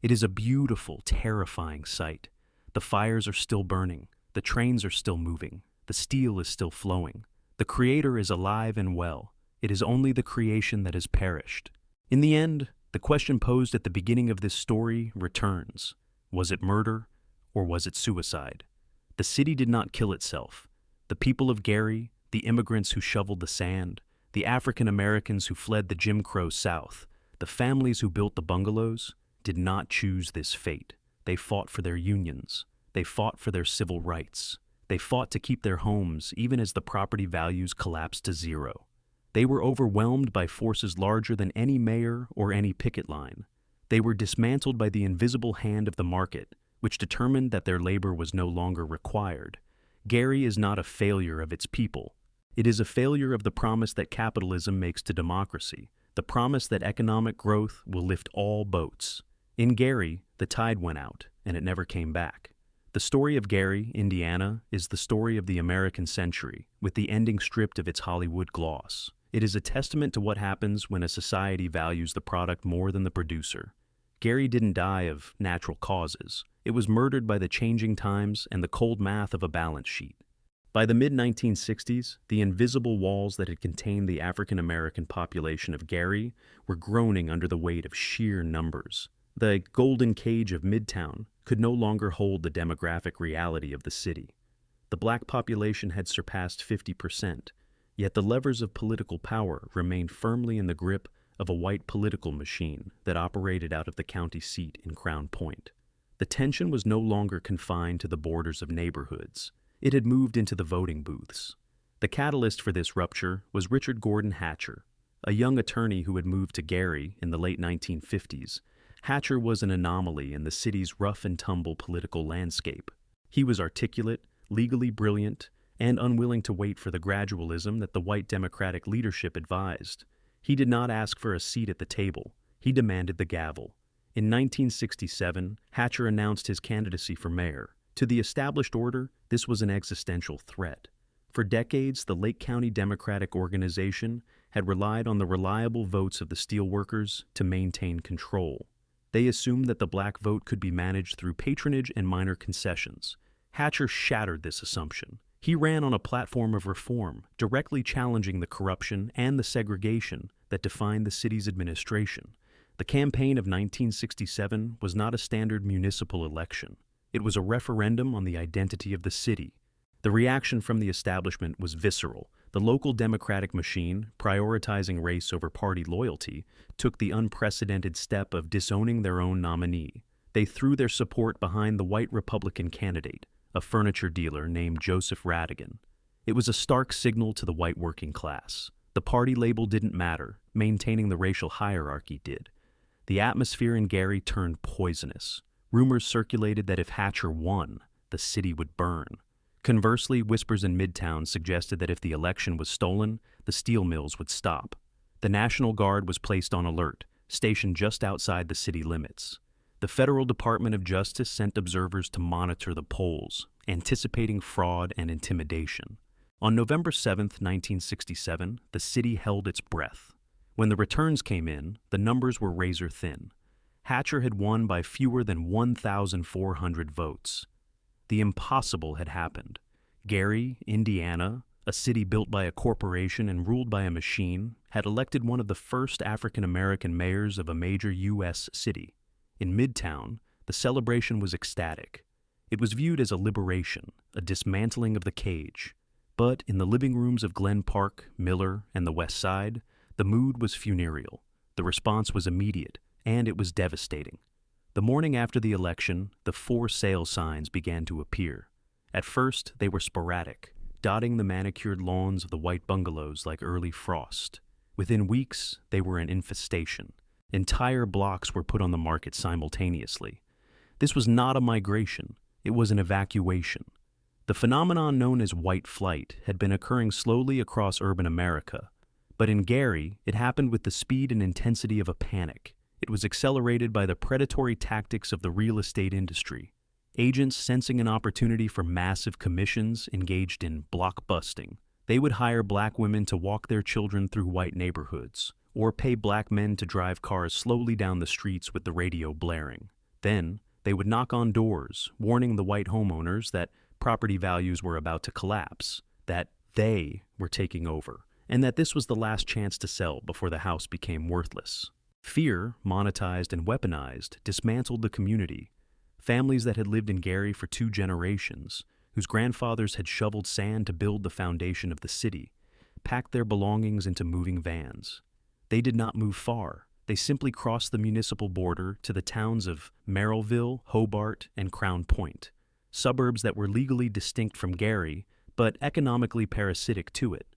It is a beautiful, terrifying sight. The fires are still burning, the trains are still moving, the steel is still flowing. The Creator is alive and well. It is only the creation that has perished. In the end, the question posed at the beginning of this story returns. Was it murder, or was it suicide? The city did not kill itself. The people of Gary, the immigrants who shoveled the sand, the African Americans who fled the Jim Crow South, the families who built the bungalows, did not choose this fate. They fought for their unions. They fought for their civil rights. They fought to keep their homes even as the property values collapsed to zero. They were overwhelmed by forces larger than any mayor or any picket line. They were dismantled by the invisible hand of the market, which determined that their labor was no longer required. Gary is not a failure of its people. It is a failure of the promise that capitalism makes to democracy, the promise that economic growth will lift all boats. In Gary, the tide went out, and it never came back. The story of Gary, Indiana, is the story of the American century, with the ending stripped of its Hollywood gloss. It is a testament to what happens when a society values the product more than the producer. Gary didn't die of natural causes. It was murdered by the changing times and the cold math of a balance sheet. By the mid-1960s, the invisible walls that had contained the African American population of Gary were groaning under the weight of sheer numbers. The golden cage of Midtown could no longer hold the demographic reality of the city. The black population had surpassed 50%, yet the levers of political power remained firmly in the grip of a white political machine that operated out of the county seat in Crown Point. The tension was no longer confined to the borders of neighborhoods. It had moved into the voting booths. The catalyst for this rupture was Richard Gordon Hatcher, A young attorney who had moved to Gary in the late 1950s, Hatcher was an anomaly in the city's rough-and-tumble political landscape. He was articulate, legally brilliant, and unwilling to wait for the gradualism that the white Democratic leadership advised. He did not ask for a seat at the table. He demanded the gavel. In 1967, Hatcher announced his candidacy for mayor. To the established order, this was an existential threat. For decades, the Lake County Democratic Organization had relied on the reliable votes of the steelworkers to maintain control. They assumed that the black vote could be managed through patronage and minor concessions. Hatcher shattered this assumption. He ran on a platform of reform, directly challenging the corruption and the segregation that defined the city's administration. The campaign of 1967 was not a standard municipal election. It was a referendum on the identity of the city. The reaction from the establishment was visceral. The local Democratic machine, prioritizing race over party loyalty, took the unprecedented step of disowning their own nominee. They threw their support behind the white Republican candidate, a furniture dealer named Joseph Radigan. It was a stark signal to the white working class. The party label didn't matter, maintaining the racial hierarchy did. The atmosphere in Gary turned poisonous. Rumors circulated that if Hatcher won, the city would burn. Conversely, whispers in Midtown suggested that if the election was stolen, the steel mills would stop. The National Guard was placed on alert, stationed just outside the city limits. The Federal Department of Justice sent observers to monitor the polls, anticipating fraud and intimidation. On November 7, 1967, the city held its breath. When the returns came in, the numbers were razor thin. Hatcher had won by fewer than 1,400 votes. The impossible had happened. Gary, Indiana, a city built by a corporation and ruled by a machine, had elected one of the first African-American mayors of a major U.S. city. In Midtown, the celebration was ecstatic. It was viewed as a liberation, a dismantling of the cage. But in the living rooms of Glen Park, Miller, and the West Side, the mood was funereal. The response was immediate, and it was devastating. The morning after the election, the for sale signs began to appear. At first, they were sporadic, dotting the manicured lawns of the white bungalows like early frost. Within weeks, they were an infestation. Entire blocks were put on the market simultaneously. This was not a migration, it was an evacuation. The phenomenon known as white flight had been occurring slowly across urban America. But in Gary, it happened with the speed and intensity of a panic. It was accelerated by the predatory tactics of the real estate industry. Agents sensing an opportunity for massive commissions engaged in blockbusting. They would hire black women to walk their children through white neighborhoods, or pay black men to drive cars slowly down the streets with the radio blaring. Then, they would knock on doors, warning the white homeowners that property values were about to collapse, that they were taking over, and that this was the last chance to sell before the house became worthless. Fear, monetized and weaponized, dismantled the community. Families that had lived in Gary for 2 generations, whose grandfathers had shoveled sand to build the foundation of the city, packed their belongings into moving vans. They did not move far. They simply crossed the municipal border to the towns of Merrillville, Hobart, and Crown Point, suburbs that were legally distinct from Gary, but economically parasitic to it.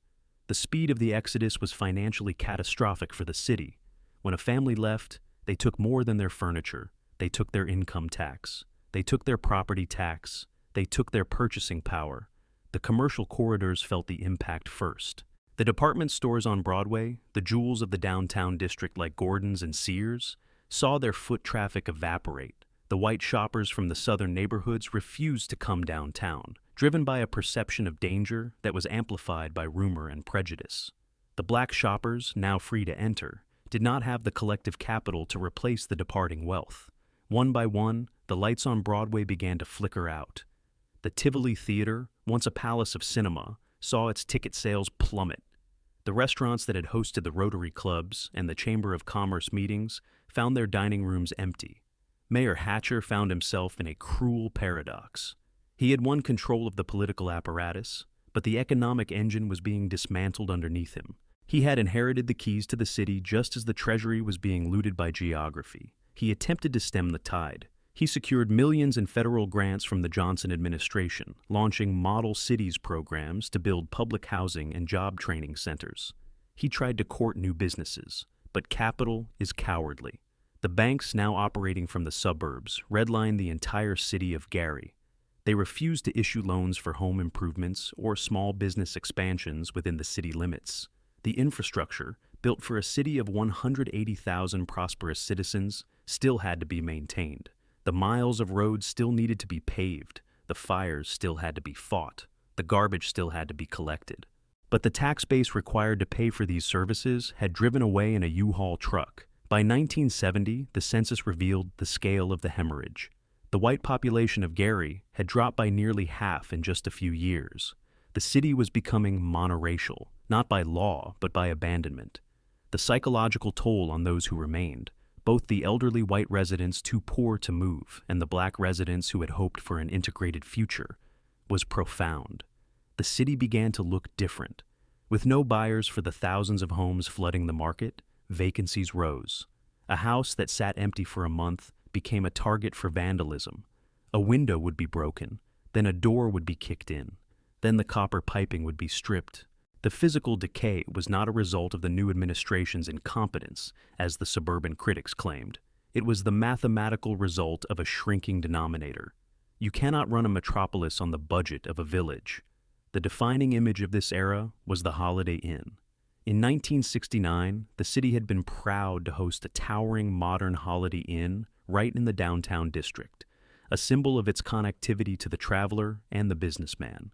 The speed of the exodus was financially catastrophic for the city. When a family left, they took more than their furniture. They took their income tax. They took their property tax. They took their purchasing power. The commercial corridors felt the impact first. The department stores on Broadway, the jewels of the downtown district like Gordon's and Sears, saw their foot traffic evaporate. The white shoppers from the southern neighborhoods refused to come downtown, driven by a perception of danger that was amplified by rumor and prejudice. The black shoppers, now free to enter, did not have the collective capital to replace the departing wealth. One by one, the lights on Broadway began to flicker out. The Tivoli Theater, once a palace of cinema, saw its ticket sales plummet. The restaurants that had hosted the Rotary Clubs and the Chamber of Commerce meetings found their dining rooms empty. Mayor Hatcher found himself in a cruel paradox. He had won control of the political apparatus, but the economic engine was being dismantled underneath him. He had inherited the keys to the city just as the treasury was being looted by geography. He attempted to stem the tide. He secured millions in federal grants from the Johnson administration, launching model cities programs to build public housing and job training centers. He tried to court new businesses, but capital is cowardly. The banks, now operating from the suburbs, redlined the entire city of Gary. They refused to issue loans for home improvements or small business expansions within the city limits. The infrastructure, built for a city of 180,000 prosperous citizens, still had to be maintained. The miles of roads still needed to be paved. The fires still had to be fought. The garbage still had to be collected. But the tax base required to pay for these services had driven away in a U-Haul truck. By 1970, the census revealed the scale of the hemorrhage. The white population of Gary had dropped by nearly half in just a few years. The city was becoming monoracial, not by law, but by abandonment. The psychological toll on those who remained, both the elderly white residents too poor to move and the black residents who had hoped for an integrated future, was profound. The city began to look different. With no buyers for the thousands of homes flooding the market, vacancies rose. A house that sat empty for a month became a target for vandalism. A window would be broken, then a door would be kicked in, then the copper piping would be stripped. The physical decay was not a result of the new administration's incompetence, as the suburban critics claimed. It was the mathematical result of a shrinking denominator. You cannot run a metropolis on the budget of a village. The defining image of this era was the Holiday Inn. In 1969, the city had been proud to host a towering modern Holiday Inn right in the downtown district, a symbol of its connectivity to the traveler and the businessman.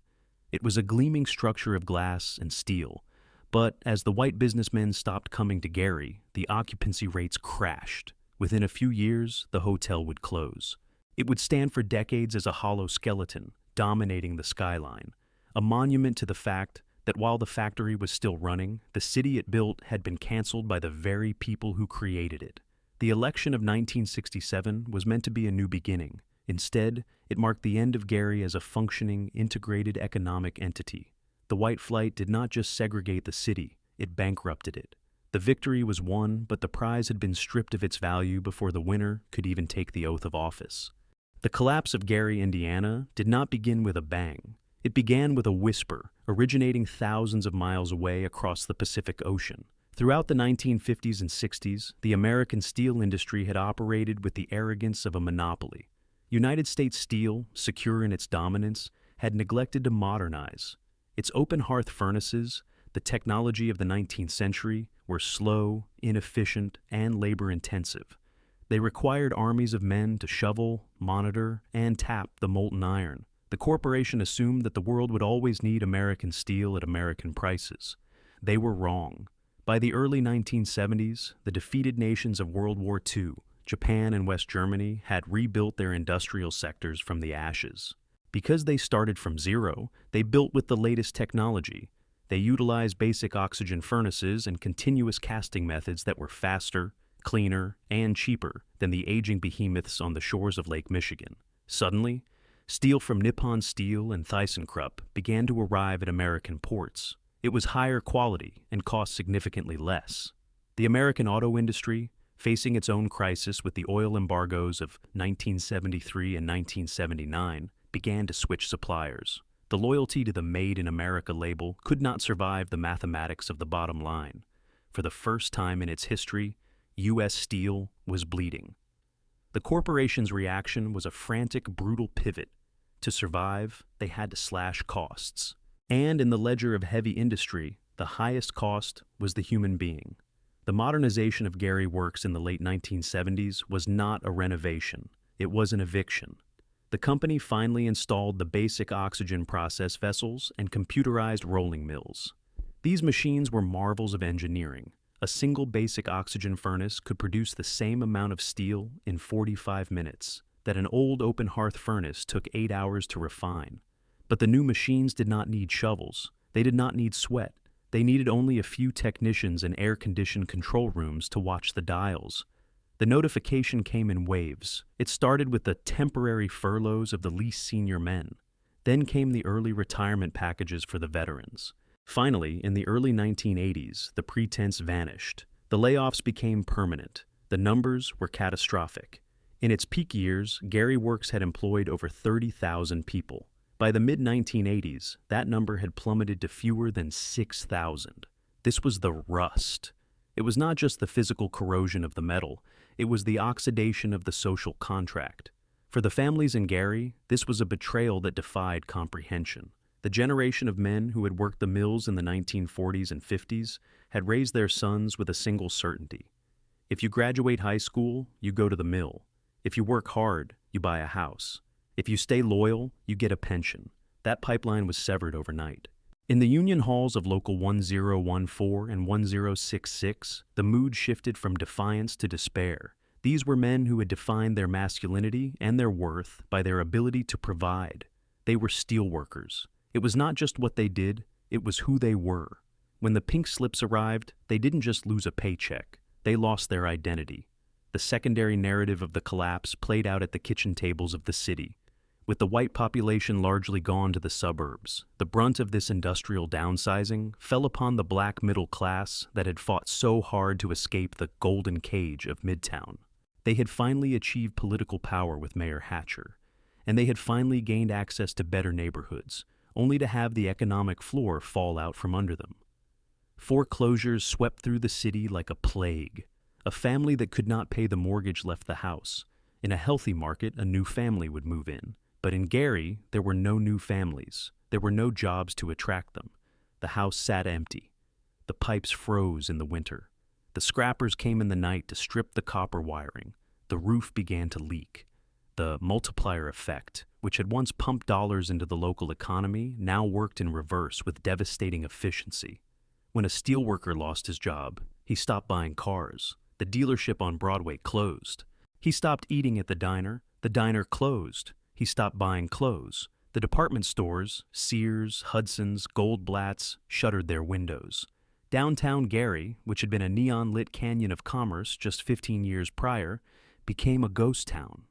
It was a gleaming structure of glass and steel, but as the white businessmen stopped coming to Gary, the occupancy rates crashed. Within a few years, the hotel would close. It would stand for decades as a hollow skeleton, dominating the skyline, a monument to the fact that while the factory was still running, the city it built had been canceled by the very people who created it. The election of 1967 was meant to be a new beginning. Instead, it marked the end of Gary as a functioning, integrated economic entity. The white flight did not just segregate the city, it bankrupted it. The victory was won, but the prize had been stripped of its value before the winner could even take the oath of office. The collapse of Gary, Indiana, did not begin with a bang. It began with a whisper, originating thousands of miles away across the Pacific Ocean. Throughout the 1950s and 60s, the American steel industry had operated with the arrogance of a monopoly. United States Steel, secure in its dominance, had neglected to modernize. Its open hearth furnaces, the technology of the 19th century, were slow, inefficient, and labor-intensive. They required armies of men to shovel, monitor, and tap the molten iron. The corporation assumed that the world would always need American steel at American prices. They were wrong. By the early 1970s, the defeated nations of World War II, Japan and West Germany, had rebuilt their industrial sectors from the ashes. Because they started from zero, they built with the latest technology. They utilized basic oxygen furnaces and continuous casting methods that were faster, cleaner, and cheaper than the aging behemoths on the shores of Lake Michigan. Suddenly, steel from Nippon Steel and ThyssenKrupp began to arrive at American ports. It was higher quality and cost significantly less. The American auto industry, facing its own crisis with the oil embargoes of 1973 and 1979, began to switch suppliers. The loyalty to the Made in America label could not survive the mathematics of the bottom line. For the first time in its history, U.S. Steel was bleeding. The corporation's reaction was a frantic, brutal pivot. To survive, they had to slash costs. And in the ledger of heavy industry, the highest cost was the human being. The modernization of Gary Works in the late 1970s was not a renovation. It was an eviction. The company finally installed the basic oxygen process vessels and computerized rolling mills. These machines were marvels of engineering. A single basic oxygen furnace could produce the same amount of steel in 45 minutes that an old open hearth furnace took 8 hours to refine. But the new machines did not need shovels. They did not need sweat. They needed only a few technicians in air-conditioned control rooms to watch the dials. The notification came in waves. It started with the temporary furloughs of the least senior men. Then came the early retirement packages for the veterans. Finally, in the early 1980s, the pretense vanished. The layoffs became permanent. The numbers were catastrophic. In its peak years, Gary Works had employed over 30,000 people. By the mid-1980s, that number had plummeted to fewer than 6,000. This was the rust. It was not just the physical corrosion of the metal, it was the oxidation of the social contract. For the families in Gary, this was a betrayal that defied comprehension. The generation of men who had worked the mills in the 1940s and 50s had raised their sons with a single certainty. If you graduate high school, you go to the mill. If you work hard, you buy a house. If you stay loyal, you get a pension. That pipeline was severed overnight. In the union halls of Local 1014 and 1066, the mood shifted from defiance to despair. These were men who had defined their masculinity and their worth by their ability to provide. They were steelworkers. It was not just what they did, it was who they were. When the pink slips arrived, they didn't just lose a paycheck, they lost their identity. The secondary narrative of the collapse played out at the kitchen tables of the city. With the white population largely gone to the suburbs, the brunt of this industrial downsizing fell upon the black middle class that had fought so hard to escape the golden cage of Midtown. They had finally achieved political power with Mayor Hatcher, and they had finally gained access to better neighborhoods, only to have the economic floor fall out from under them. Foreclosures swept through the city like a plague. A family that could not pay the mortgage left the house. In a healthy market, a new family would move in. But in Gary, there were no new families. There were no jobs to attract them. The house sat empty. The pipes froze in the winter. The scrappers came in the night to strip the copper wiring. The roof began to leak. The multiplier effect, which had once pumped dollars into the local economy, now worked in reverse with devastating efficiency. When a steelworker lost his job, he stopped buying cars. The dealership on Broadway closed. He stopped eating at the diner closed. He stopped buying clothes. The department stores, Sears, Hudson's, Goldblatt's, shuttered their windows. Downtown Gary, which had been a neon-lit canyon of commerce just 15 years prior, became a ghost town.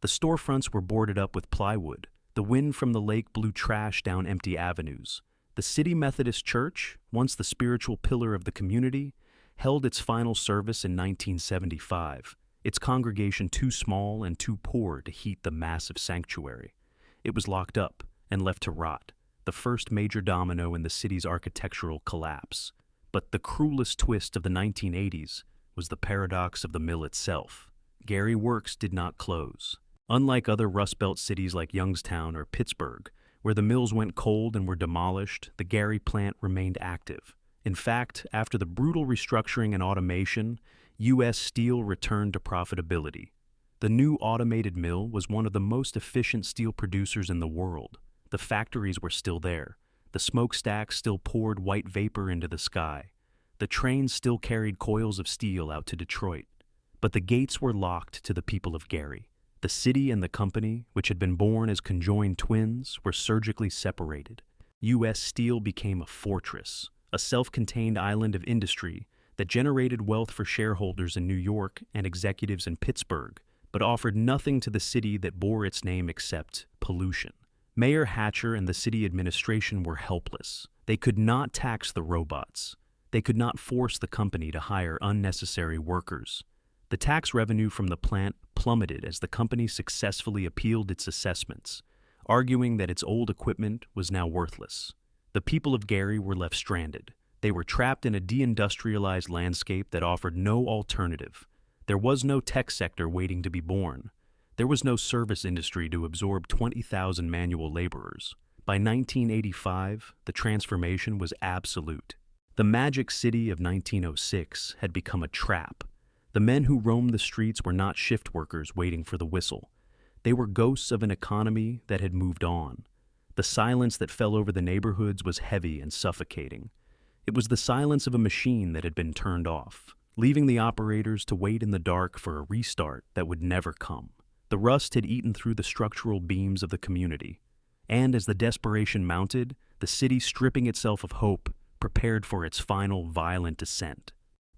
The storefronts were boarded up with plywood. The wind from the lake blew trash down empty avenues. The City Methodist Church, once the spiritual pillar of the community, held its final service in 1975, its congregation too small and too poor to heat the massive sanctuary. It was locked up and left to rot, the first major domino in the city's architectural collapse. But the cruelest twist of the 1980s was the paradox of the mill itself. Gary Works did not close. Unlike other Rust Belt cities like Youngstown or Pittsburgh, where the mills went cold and were demolished, the Gary plant remained active. In fact, after the brutal restructuring and automation, U.S. Steel returned to profitability. The new automated mill was one of the most efficient steel producers in the world. The factories were still there. The smokestacks still poured white vapor into the sky. The trains still carried coils of steel out to Detroit. But the gates were locked to the people of Gary. The city and the company, which had been born as conjoined twins, were surgically separated. U.S. Steel became a fortress, a self-contained island of industry that generated wealth for shareholders in New York and executives in Pittsburgh, but offered nothing to the city that bore its name except pollution. Mayor Hatcher and the city administration were helpless. They could not tax the robots. They could not force the company to hire unnecessary workers. The tax revenue from the plant plummeted as the company successfully appealed its assessments, arguing that its old equipment was now worthless. The people of Gary were left stranded. They were trapped in a deindustrialized landscape that offered no alternative. There was no tech sector waiting to be born. There was no service industry to absorb 20,000 manual laborers. By 1985, the transformation was absolute. The magic city of 1906 had become a trap. The men who roamed the streets were not shift workers waiting for the whistle. They were ghosts of an economy that had moved on. The silence that fell over the neighborhoods was heavy and suffocating. It was the silence of a machine that had been turned off, leaving the operators to wait in the dark for a restart that would never come. The rust had eaten through the structural beams of the community, and as the desperation mounted, the city, stripping itself of hope, prepared for its final violent descent.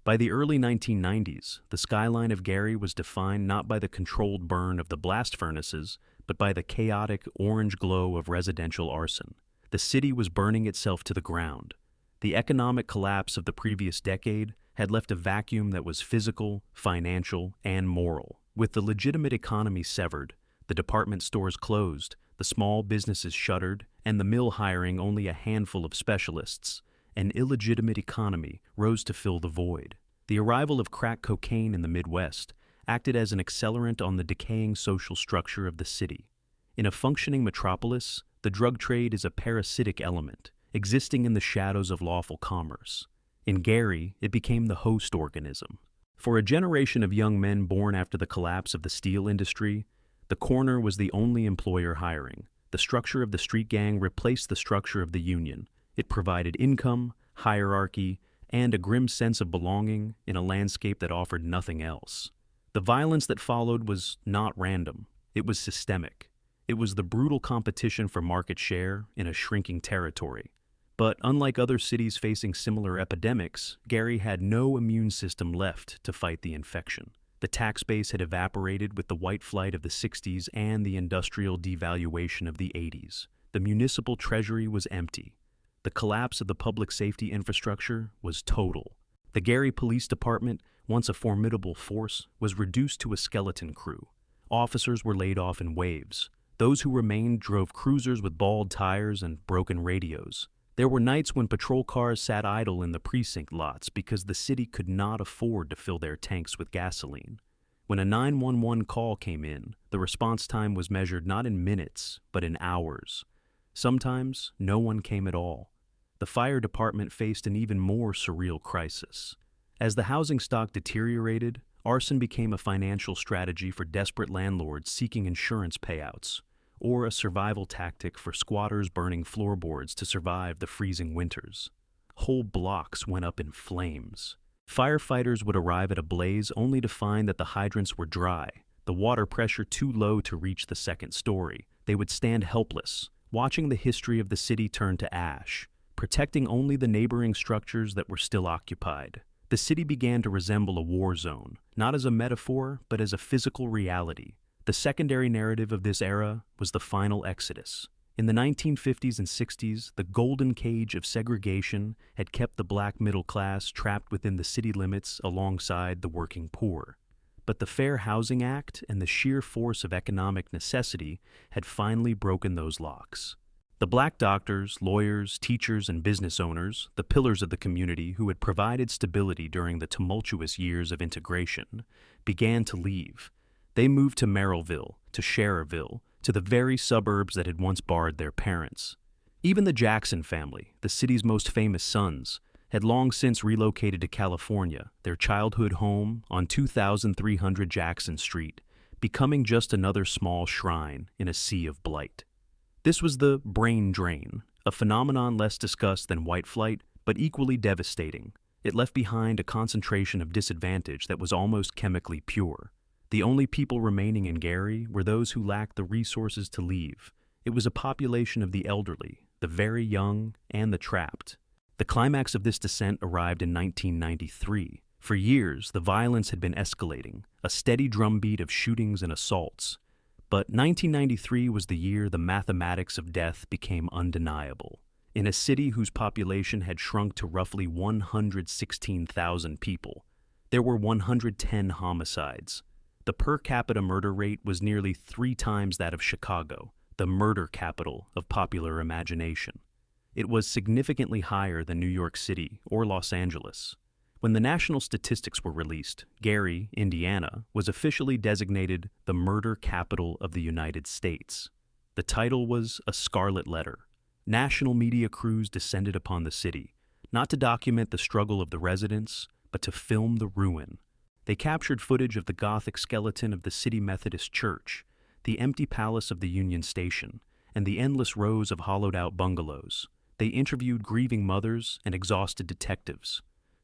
By the early 1990s, the skyline of Gary was defined not by the controlled burn of the blast furnaces, but by the chaotic orange glow of residential arson. The city was burning itself to the ground. The economic collapse of the previous decade had left a vacuum that was physical, financial, and moral. With the legitimate economy severed, the department stores closed, the small businesses shuttered, and the mill hiring only a handful of specialists, an illegitimate economy rose to fill the void. The arrival of crack cocaine in the Midwest acted as an accelerant on the decaying social structure of the city. In a functioning metropolis, the drug trade is a parasitic element, existing in the shadows of lawful commerce. In Gary, it became the host organism. For a generation of young men born after the collapse of the steel industry, the corner was the only employer hiring. The structure of the street gang replaced the structure of the union. It provided income, hierarchy, and a grim sense of belonging in a landscape that offered nothing else. The violence that followed was not random. It was systemic. It was the brutal competition for market share in a shrinking territory. But unlike other cities facing similar epidemics, Gary had no immune system left to fight the infection. The tax base had evaporated with the white flight of the 60s and the industrial devaluation of the 80s. The municipal treasury was empty. The collapse of the public safety infrastructure was total. The Gary Police Department, once a formidable force, was reduced to a skeleton crew. Officers were laid off in waves. Those who remained drove cruisers with bald tires and broken radios. There were nights when patrol cars sat idle in the precinct lots because the city could not afford to fill their tanks with gasoline. When a 911 call came in, the response time was measured not in minutes, but in hours. Sometimes, no one came at all. The fire department faced an even more surreal crisis. As the housing stock deteriorated, arson became a financial strategy for desperate landlords seeking insurance payouts, or a survival tactic for squatters burning floorboards to survive the freezing winters. Whole blocks went up in flames. Firefighters would arrive at a blaze only to find that the hydrants were dry, the water pressure too low to reach the second story. They would stand helpless, watching the history of the city turn to ash, protecting only the neighboring structures that were still occupied. The city began to resemble a war zone, not as a metaphor, but as a physical reality. The secondary narrative of this era was the final exodus. In the 1950s and 60s, the golden cage of segregation had kept the black middle class trapped within the city limits alongside the working poor. But the Fair Housing Act and the sheer force of economic necessity had finally broken those locks. The black doctors, lawyers, teachers, and business owners, the pillars of the community who had provided stability during the tumultuous years of integration, began to leave. They moved to Merrillville, to Schererville, to the very suburbs that had once barred their parents. Even the Jackson family, the city's most famous sons, had long since relocated to California, their childhood home on 2300 Jackson Street, becoming just another small shrine in a sea of blight. This was the brain drain, a phenomenon less discussed than white flight, but equally devastating. It left behind a concentration of disadvantage that was almost chemically pure. The only people remaining in Gary were those who lacked the resources to leave. It was a population of the elderly, the very young, and the trapped. The climax of this descent arrived in 1993. For years, the violence had been escalating, a steady drumbeat of shootings and assaults. But 1993 was the year the mathematics of death became undeniable. In a city whose population had shrunk to roughly 116,000 people, there were 110 homicides. The per capita murder rate was nearly 3 times that of Chicago, the murder capital of popular imagination. It was significantly higher than New York City or Los Angeles. When the national statistics were released, Gary, Indiana, was officially designated the murder capital of the United States. The title was a scarlet letter. National media crews descended upon the city, not to document the struggle of the residents, but to film the ruin. They captured footage of the Gothic skeleton of the City Methodist Church, the empty palace of the Union Station, and the endless rows of hollowed-out bungalows. They interviewed grieving mothers and exhausted detectives.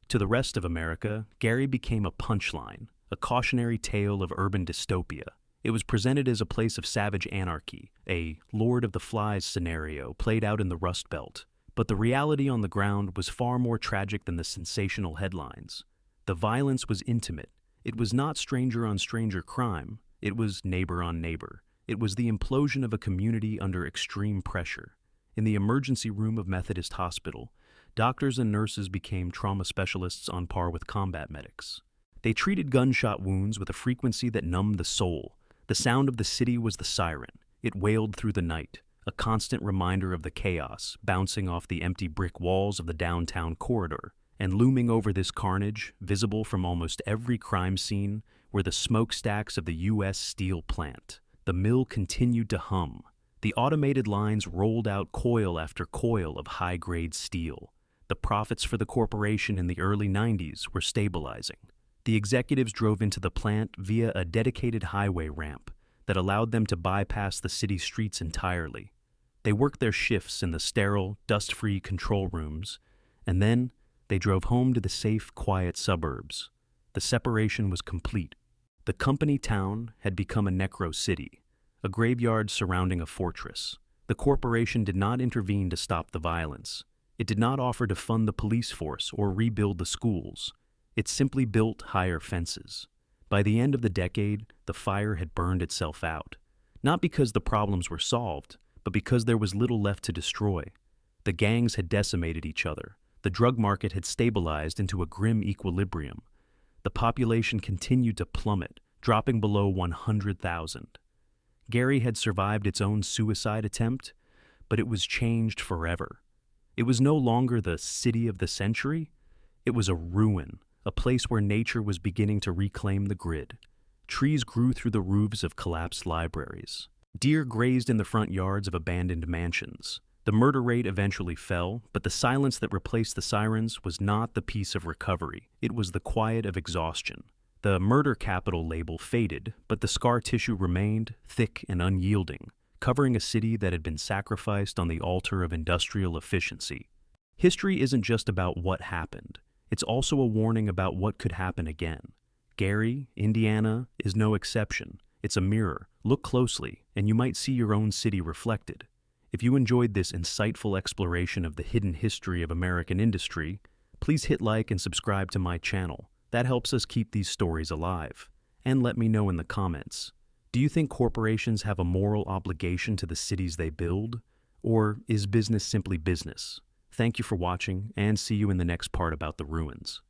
To the rest of America, Gary became a punchline, a cautionary tale of urban dystopia. It was presented as a place of savage anarchy, a Lord of the Flies scenario played out in the Rust Belt. But the reality on the ground was far more tragic than the sensational headlines. The violence was intimate. It was not stranger-on-stranger crime. It was neighbor-on-neighbor. It was the implosion of a community under extreme pressure. In the emergency room of Methodist Hospital, doctors and nurses became trauma specialists on par with combat medics. They treated gunshot wounds with a frequency that numbed the soul. The sound of the city was the siren. It wailed through the night, a constant reminder of the chaos bouncing off the empty brick walls of the downtown corridor. And looming over this carnage, visible from almost every crime scene, were the smokestacks of the U.S. Steel plant. The mill continued to hum. The automated lines rolled out coil after coil of high-grade steel. The profits for the corporation in the early 90s were stabilizing. The executives drove into the plant via a dedicated highway ramp that allowed them to bypass the city streets entirely. They worked their shifts in the sterile, dust-free control rooms, and then they drove home to the safe, quiet suburbs. The separation was complete. The company town had become a necro-city, a graveyard surrounding a fortress. The corporation did not intervene to stop the violence. It did not offer to fund the police force or rebuild the schools. It simply built higher fences. By the end of the decade, the fire had burned itself out. Not because the problems were solved, but because there was little left to destroy. The gangs had decimated each other. The drug market had stabilized into a grim equilibrium. The population continued to plummet, dropping below 100,000. Gary had survived its own suicide attempt, but it was changed forever. It was no longer the city of the century. It was a ruin, a place where nature was beginning to reclaim the grid. Trees grew through the roofs of collapsed libraries. Deer grazed in the front yards of abandoned mansions. The murder rate eventually fell, but the silence that replaced the sirens was not the peace of recovery. It was the quiet of exhaustion. The murder capital label faded, but the scar tissue remained, thick and unyielding, covering a city that had been sacrificed on the altar of industrial efficiency. History isn't just about what happened. It's also a warning about what could happen again. Gary, Indiana, is no exception. It's a mirror. Look closely, and you might see your own city reflected. If you enjoyed this insightful exploration of the hidden history of American industry, please hit like and subscribe to my channel. That helps us keep these stories alive. And let me know in the comments. Do you think corporations have a moral obligation to the cities they build? Or is business simply business? Thank you for watching, and see you in the next part about the ruins.